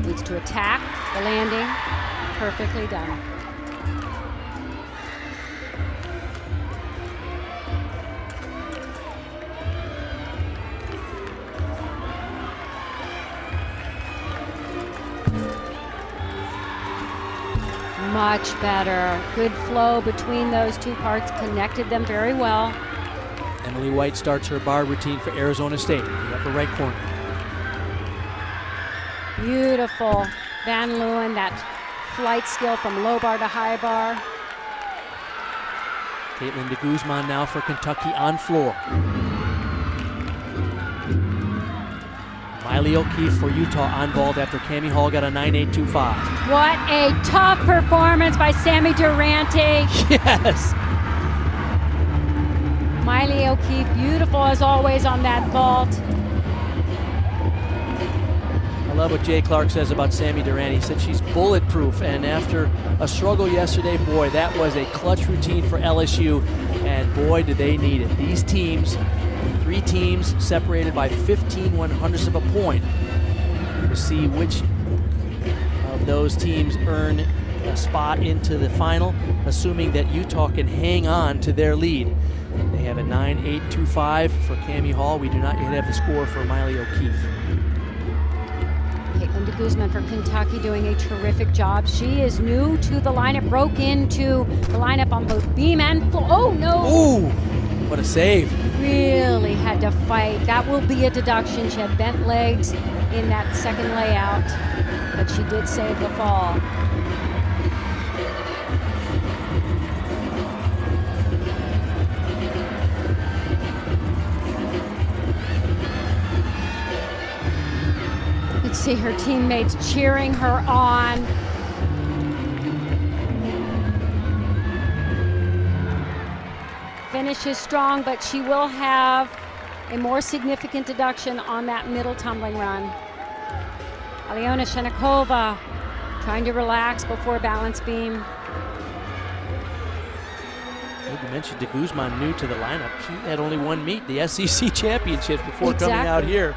Leads to attack, the landing. Perfectly done. Much better. Good flow between those two parts, connected them very well. Emily White starts her bar routine for Arizona State in the upper right corner. Beautiful. Van Leeuwen, that flight skill from low bar to high bar. Caitlin de Guzman now for Kentucky on floor. Miley O'Keefe for Utah on vault after Cammie Hall got a 9.825. What a tough performance by Sammy Durante. Yes! Miley O'Keefe, beautiful as always on that vault. I love what Jay Clark says about Sammy Durante. He said she's bulletproof, and after a struggle yesterday, boy, that was a clutch routine for LSU, and boy, did they need it. These teams, 3 teams separated by 15 100ths of a point, to see which of those teams earn a spot into the final, assuming that Utah can hang on to their lead. They have a 9.825 for Cammie Hall. We do not yet have the score for Miley O'Keefe. Caitlin de Guzman for Kentucky doing a terrific job. She is new to the lineup, broke into the lineup on both beam and floor. Oh, no. Ooh, what a save. Really had to fight. That will be a deduction. She had bent legs in that second layout, but she did save the fall. You could see her teammates cheering her on. Finishes strong, but she will have a more significant deduction on that middle tumbling run. Alyona Shenikova trying to relax before balance beam. You mentioned de Guzman new to the lineup. She had only one meet, the SEC Championships, before coming out here.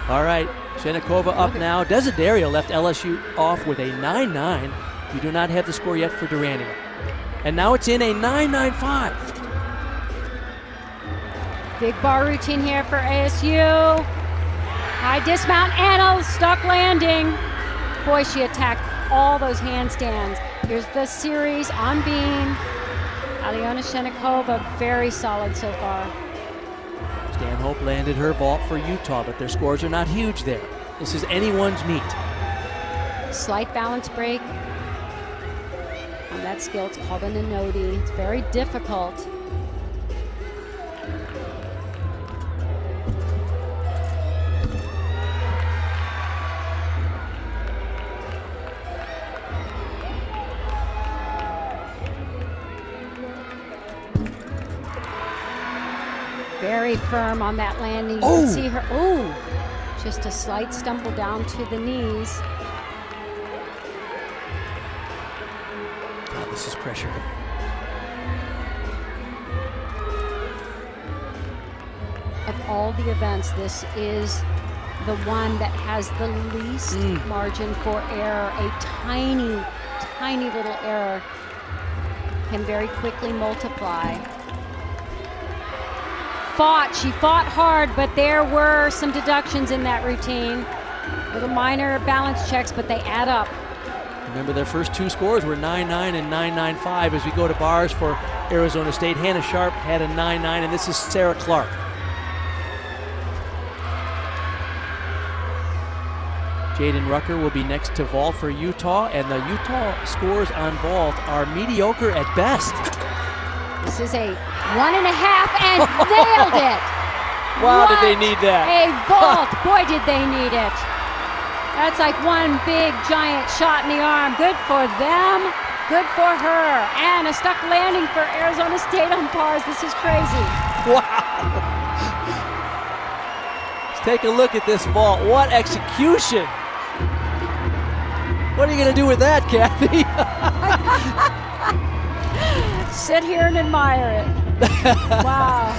All right, Shenikova up now. Desiderio left LSU off with a 9.9. We do not have the score yet for Durante. And now it's in a 9.95. Big bar routine here for ASU. High dismount and a stuck landing. Boy, she attacked all those handstands. Here's the series on beam. Alyona Shenikova, very solid so far. Stanhope landed her vault for Utah, but their scores are not huge there. This is anyone's meet. Slight balance break on that skill. It's called an anodi. It's very difficult. Very firm on that landing. You can see her, just a slight stumble down to the knees. God, this is pressure. Of all the events, this is the one that has the least margin for error. A tiny, tiny little error can very quickly multiply. She fought hard, but there were some deductions in that routine. Little minor balance checks, but they add up. Remember, their first two scores were 9.9 and 9.95. As we go to bars for Arizona State, Hannah Sharp had a 9.9, and this is Sarah Clark. Jaden Rucker will be next to vault for Utah, and the Utah scores on vault are mediocre at best. This is a 1.5 and nailed it. Wow, did they need that? A vault. Boy, did they need it. That's like one big giant shot in the arm. Good for them. Good for her. And a stuck landing for Arizona State on bars. This is crazy. Wow. Let's take a look at this vault. What execution. What are you going to do with that, Kathy? Sit here and admire it. Wow.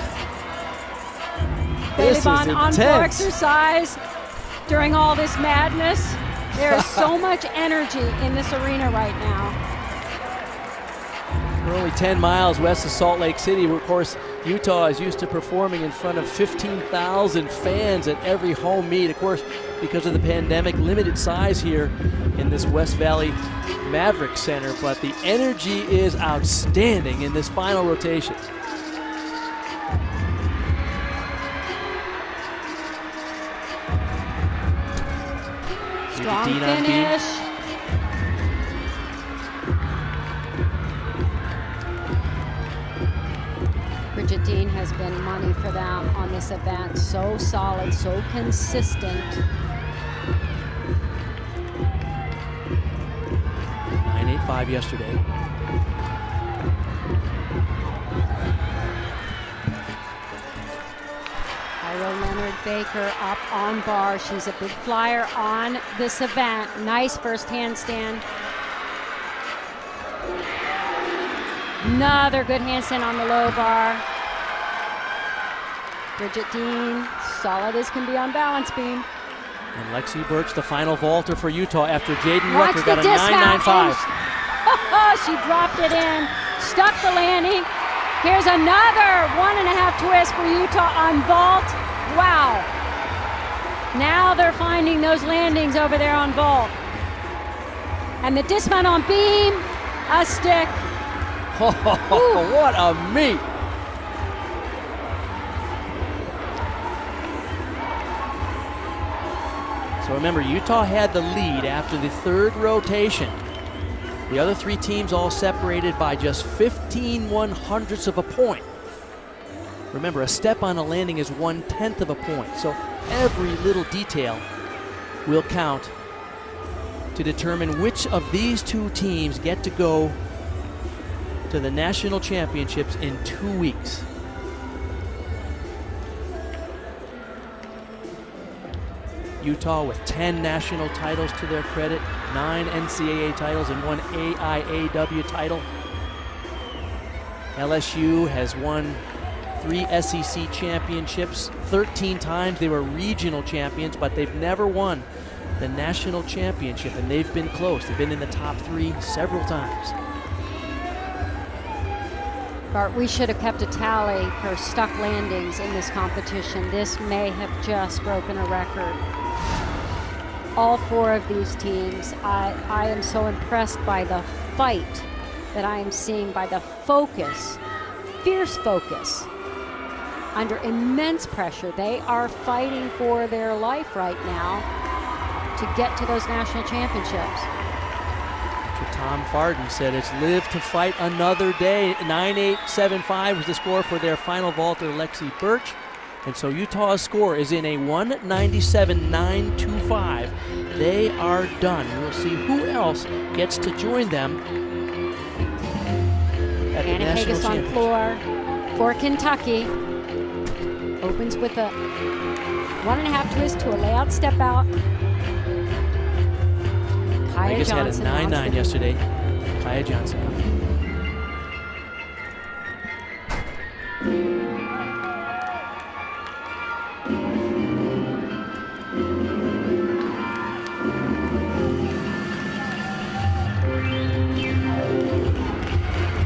Bailey Bond on floor exercise during all this madness. There is so much energy in this arena right now. We're only 10 miles west of Salt Lake City, where, of course, Utah is used to performing in front of 15,000 fans at every home meet. Of course, because of the pandemic, limited size here in this West Valley Maverick Center, but the energy is outstanding in this final rotation. Strong finish. Bridget Dean has been money for them on this event. So solid, so consistent. 9.85 yesterday. Ira Leonard Baker up on bar. She's a big flyer on this event. Nice first handstand. Another good handstand on the low bar. Bridget Dean, solid as can be on balance beam. And Lexi Birch, the final vaulter for Utah after Jaden Watch Rucker the got a dismount. 9.95. She dropped it in, stuck the landing. Here's another 1.5 twist for Utah on vault. Wow. Now they're finding those landings over there on vault. And the dismount on beam, a stick. Oh, what a meet. So remember, Utah had the lead after the third rotation. The other three teams all separated by just 15 1/100ths of a point. Remember, a step on a landing is 1/10 of a point. So every little detail will count to determine which of these two teams get to go to the national championships in 2 weeks. Utah with 10 national titles to their credit, 9 NCAA titles and 1 AIAW title. LSU has won 3 SEC championships. 13 times they were regional champions, but they've never won the national championship, and they've been close. They've been in the top 3 several times. Bart, we should have kept a tally for stuck landings in this competition. This may have just broken a record. All 4 of these teams, I am so impressed by the fight that I am seeing, by the focus, fierce focus, under immense pressure. They are fighting for their life right now to get to those national championships. Tom Farden said it's live to fight another day. 9.875 was the score for their final vaulter, Lexi Birch. And so Utah's score is in a 197.925. They are done. We'll see who else gets to join them at the Anna national Haggis on championship. floor for Kentucky. Opens with a 1.5 twist to a layout step out. Kaya Haggis had a Johnson 9.9 yesterday. Kaya Johnson.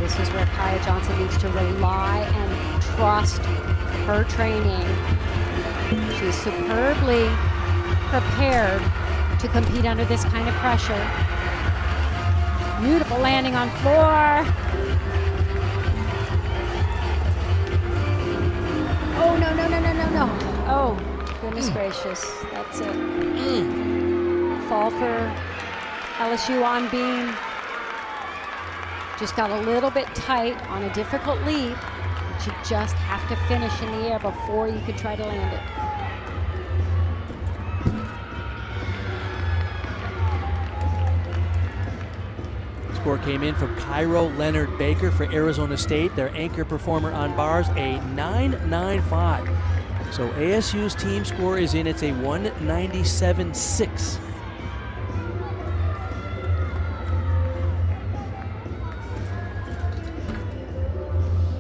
This is where Kaya Johnson needs to rely and trust her training. She's superbly prepared to compete under this kind of pressure. Beautiful landing on floor. Oh, no, no, no, no, no, no. Oh, goodness gracious. That's it. Fall for LSU on beam. Just got a little bit tight on a difficult leap. But you just have to finish in the air before you could try to land it. Score came in from Cairo Leonard Baker for Arizona State, their anchor performer on bars, a 9.95. So ASU's team score is in, it's a 197.6.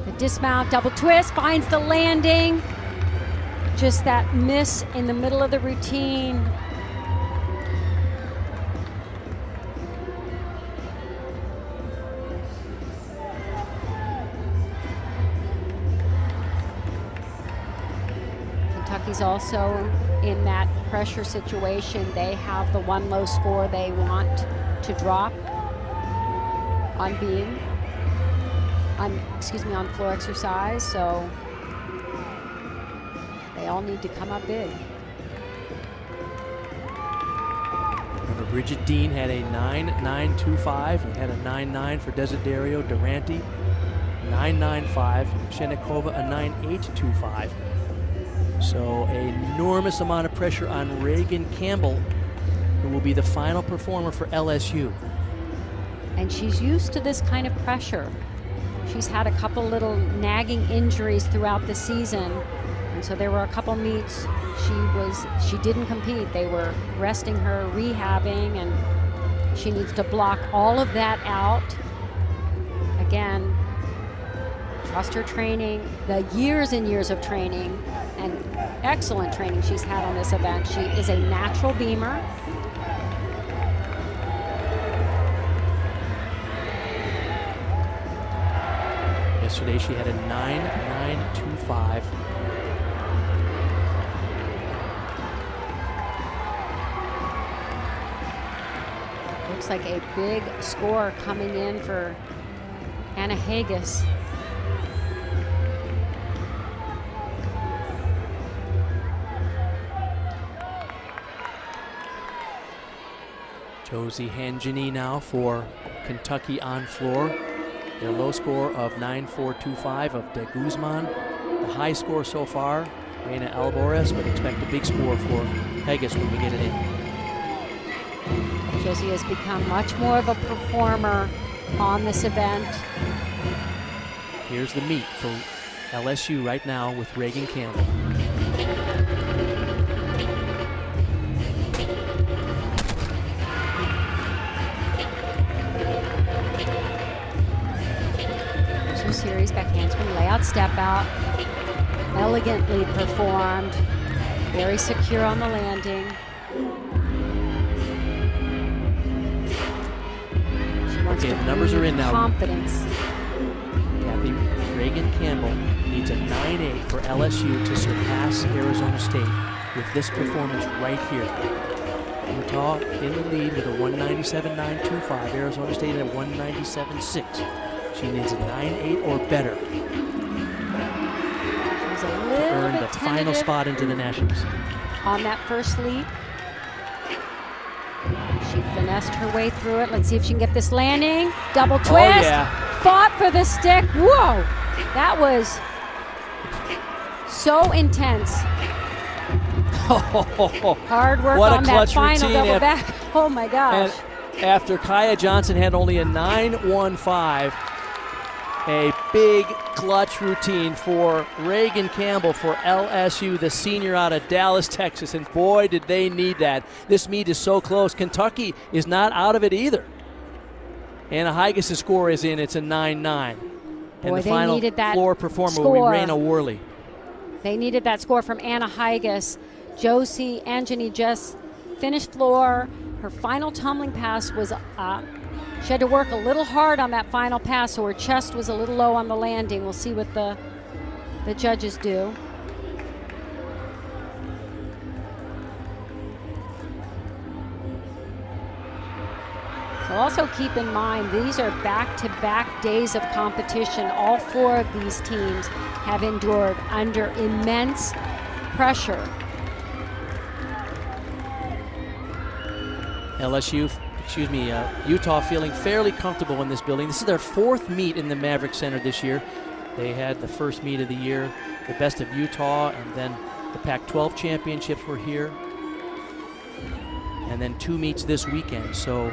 The dismount, double twist, finds the landing. Just that miss in the middle of the routine. Kentucky's also in that pressure situation. They have the one low score they want to drop on beam, on floor exercise, so they all need to come up big. Remember, Bridget Dean had a 9.925. He had a 9.9 for Desiderio Durante, 9.95. Shenikova a 9.825. So an enormous amount of pressure on Reagan Campbell, who will be the final performer for LSU. And she's used to this kind of pressure. She's had a couple little nagging injuries throughout the season. And so there were a couple meets she didn't compete. They were resting her, rehabbing, and she needs to block all of that out. Again, Trust her training, the years and years of training and excellent training she's had on this event. She is a natural beamer. Yesterday she had a 9.925. Looks like a big score coming in for Anna Haggis. Josie Hangini now for Kentucky on floor. Their low score of 9.425 of De Guzman. The high score so far, Reina Alvarez, but expect a big score for Haggis when we get it in. Josie has become much more of a performer on this event. Here's the meet for LSU right now with Reagan Campbell. Series back handspring, layout, step out, elegantly performed, very secure on the landing. She wants Okay, to the numbers are in now. Confidence. Kathy Reagan Campbell needs a 9.8 for LSU to surpass Arizona State with this performance right here. Utah in the lead with a 197.925, Arizona State at 197.6. She needs a 9.8 or better She's a to little earn bit the final tentative spot into the Nationals. on that first leap. She finessed her way through it. Let's see if she can get this landing. Double twist. Oh, yeah. Fought for the stick. Whoa. That was so intense. Hard work What a on that clutch final routine double back. Oh my gosh. And after Kaya Johnson had only a 9.15, a big clutch routine for Reagan Campbell for LSU, the senior out of Dallas, Texas. And boy, did they need that. This meet is so close. Kentucky is not out of it either. Anna Haggis' score is in. It's a 9.9. And Boy, the they final needed that floor performer score. will be Raina Worley. They needed that score from Anna Haggis. Josie Angini just finished floor. Her final tumbling pass was, she had to work a little hard on that final pass, so her chest was a little low on the landing. We'll see what the judges do. So also keep in mind, these are back-to-back days of competition. All four of these teams have endured under immense pressure. Utah feeling fairly comfortable in this building. This is their fourth meet in the Maverick Center this year. They had the first meet of the year, the Best of Utah, and then the Pac-12 championships were here. And then 2 meets this weekend. So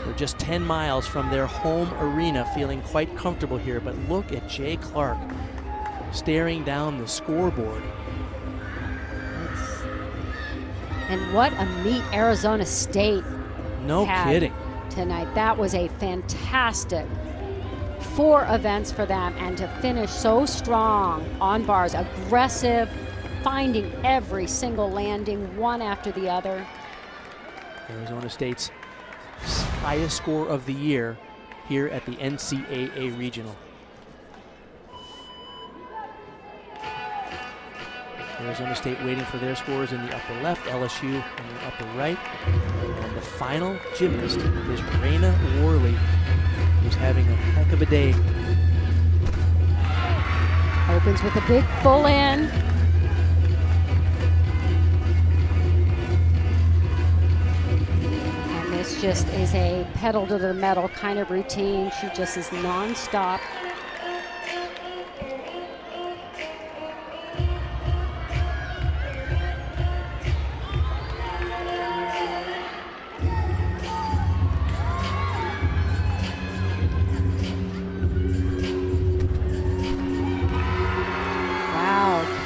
they're just 10 miles from their home arena, feeling quite comfortable here. But look at Jay Clark staring down the scoreboard. And what a meet Arizona State No had kidding. tonight. That was a fantastic 4 events for them, and to finish so strong on bars, aggressive, finding every single landing, one after the other. Arizona State's highest score of the year here at the NCAA Regional. Arizona State waiting for their scores in the upper left, LSU in the upper right. And the final gymnast is Raina Worley, who's having a heck of a day. Opens with a big full in. And this just is a pedal to the metal kind of routine. She just is nonstop.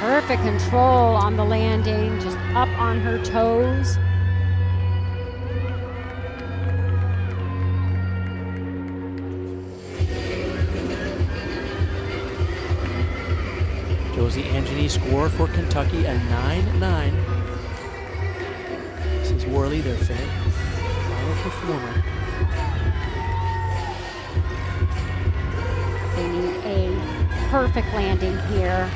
Perfect control on the landing, just up on her toes. Josie Anjani score for Kentucky, a 9-9. This is Worley, their final performer. They need a perfect landing here.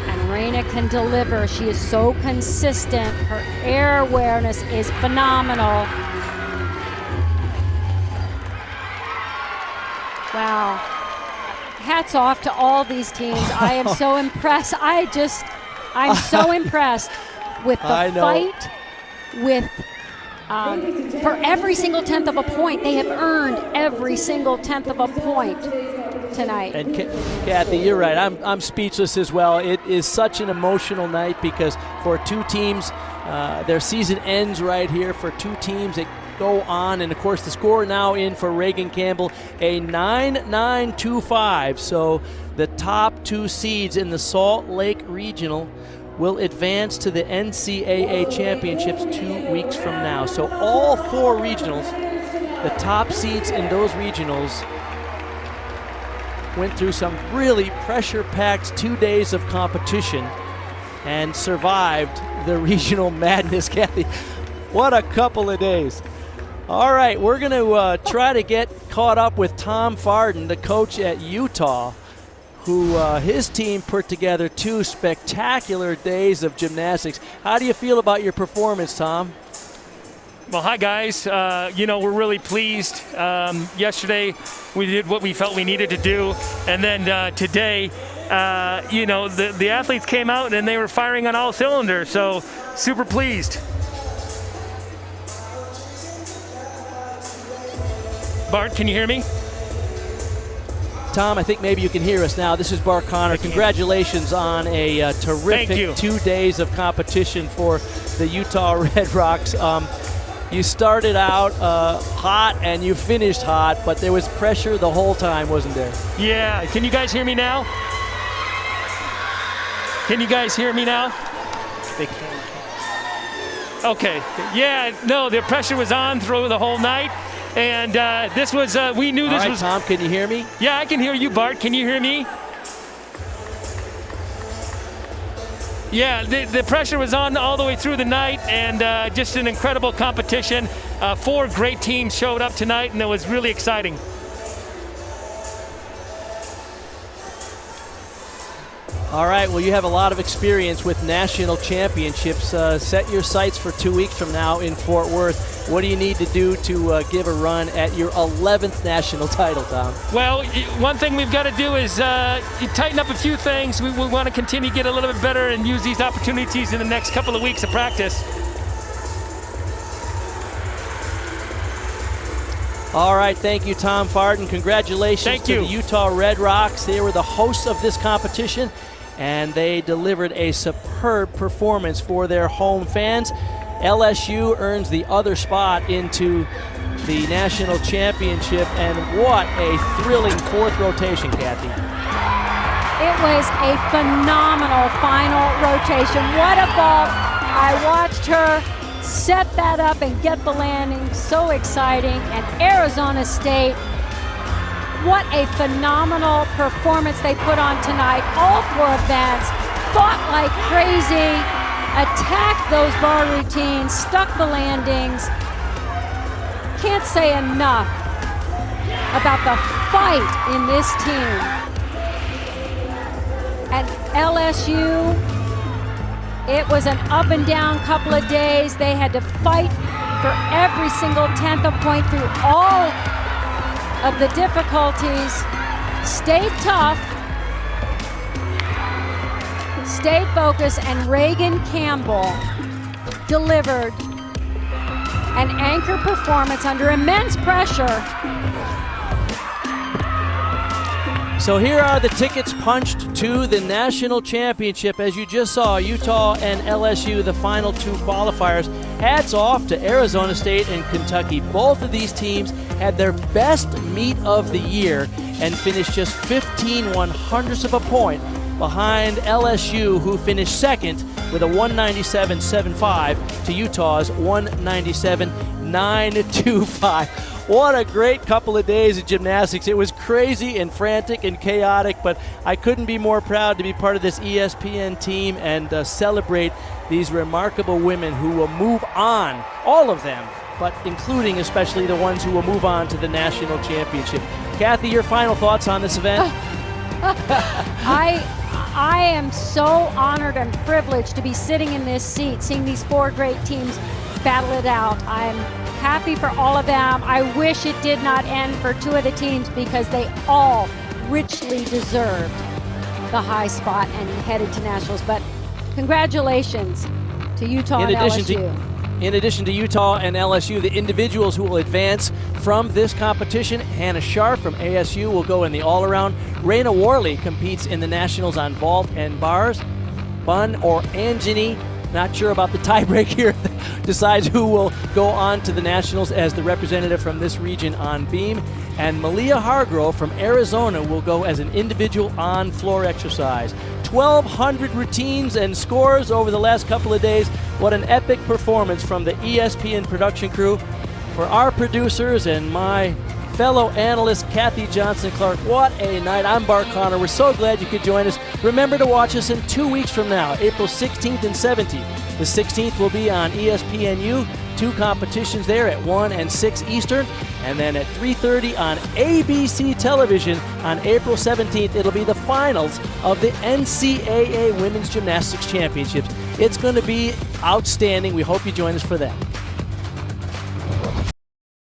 And Raina can deliver. She is so consistent. Her air awareness is phenomenal. Wow. Hats off to all these teams. I am so impressed. I'm so impressed with the fight, with for every single 10th of a point. They have earned every single 10th of a point tonight. And Kathy, you're right. I'm speechless as well. It is such an emotional night because for two teams, their season ends right here. For two teams that go on, and of course the score now in for Reagan Campbell, a 9-9-2-5. So the top two seeds in the Salt Lake Regional will advance to the NCAA Championships 2 weeks from now. So all four regionals, the top seeds in those regionals, went through some really pressure-packed 2 days of competition and survived the regional madness, Kathy. What a couple of days. All right, we're going to try to get caught up with Tom Farden, the coach at Utah, who his team put together 2 spectacular days of gymnastics. How do you feel about your performance, Tom? Well, hi, guys. We're really pleased. Yesterday, we did what we felt we needed to do. And then today, the athletes came out and they were firing on all cylinders. So super pleased. Bart, can you hear me? Tom, I think maybe you can hear us now. This is Bart Connor. Congratulations on a terrific 2 days of competition for the Utah Red Rocks. You started out hot and you finished hot, but there was pressure the whole time, wasn't there? Yeah. Can you guys hear me now? Can you guys hear me now? They can. Okay. Yeah, no, the pressure was on through the whole night. And this was, we knew this was. Tom, can you hear me? Yeah, I can hear you, Bart. Can you hear me? Yeah, the pressure was on all the way through the night, and just an incredible competition. 4 great teams showed up tonight, and it was really exciting. All right, well, you have a lot of experience with national championships. Set your sights for 2 weeks from now in Fort Worth. What do you need to do to give a run at your 11th national title, Tom? Well, one thing we've got to do is tighten up a few things. We want to continue to get a little bit better and use these opportunities in the next couple of weeks of practice. All right, thank you, Tom Farden. Congratulations to the Utah Red Rocks. They were the hosts of this competition, and they delivered a superb performance for their home fans. LSU earns the other spot into the national championship, and what a thrilling 4th rotation, Kathy. It was a phenomenal final rotation. What a vault. I watched her set that up and get the landing. So exciting. And Arizona State, what a phenomenal performance they put on tonight. All 4 events, fought like crazy, attacked those bar routines, stuck the landings. Can't say enough about the fight in this team. At LSU, it was an up and down couple of days. They had to fight for every single 10th of point through all of the difficulties. Stayed tough, stayed focused, and Reagan Campbell delivered an anchor performance under immense pressure. So here are the tickets punched to the national championship. As you just saw, Utah and LSU, the final 2 qualifiers. Hats off to Arizona State and Kentucky. Both of these teams had their best meet of the year and finished just 15/100ths of a point behind LSU, who finished second with a 197.75 to Utah's 197.925. What a great couple of days of gymnastics. It was crazy and frantic and chaotic, but I couldn't be more proud to be part of this ESPN team and celebrate these remarkable women who will move on, all of them, but including especially the ones who will move on to the national championship. Kathy, your final thoughts on this event? I am so honored and privileged to be sitting in this seat, seeing these 4 great teams battle it out. I'm happy for all of them. I wish it did not end for 2 of the teams because they all richly deserved the high spot and headed to nationals. But congratulations to Utah and LSU. In addition to Utah and LSU, the individuals who will advance from this competition, Hannah Sharp from ASU will go in the all-around. Raina Worley competes in the nationals on vault and bars. Bun or Angini, not sure about the tiebreak here, decides who will go on to the nationals as the representative from this region on beam. And Malia Hargrove from Arizona will go as an individual on floor exercise. 1,200 routines and scores over the last couple of days. What an epic performance from the ESPN production crew. For our producers and my fellow analyst, Kathy Johnson-Clark, what a night. I'm Bart Connor. We're so glad you could join us. Remember to watch us in 2 weeks from now, April 16th and 17th. The 16th will be on ESPNU. 2 competitions there at 1 and 6 Eastern. And then at 3:30 on ABC television on April 17th, it'll be the finals of the NCAA Women's Gymnastics Championships. It's going to be outstanding. We hope you join us for that.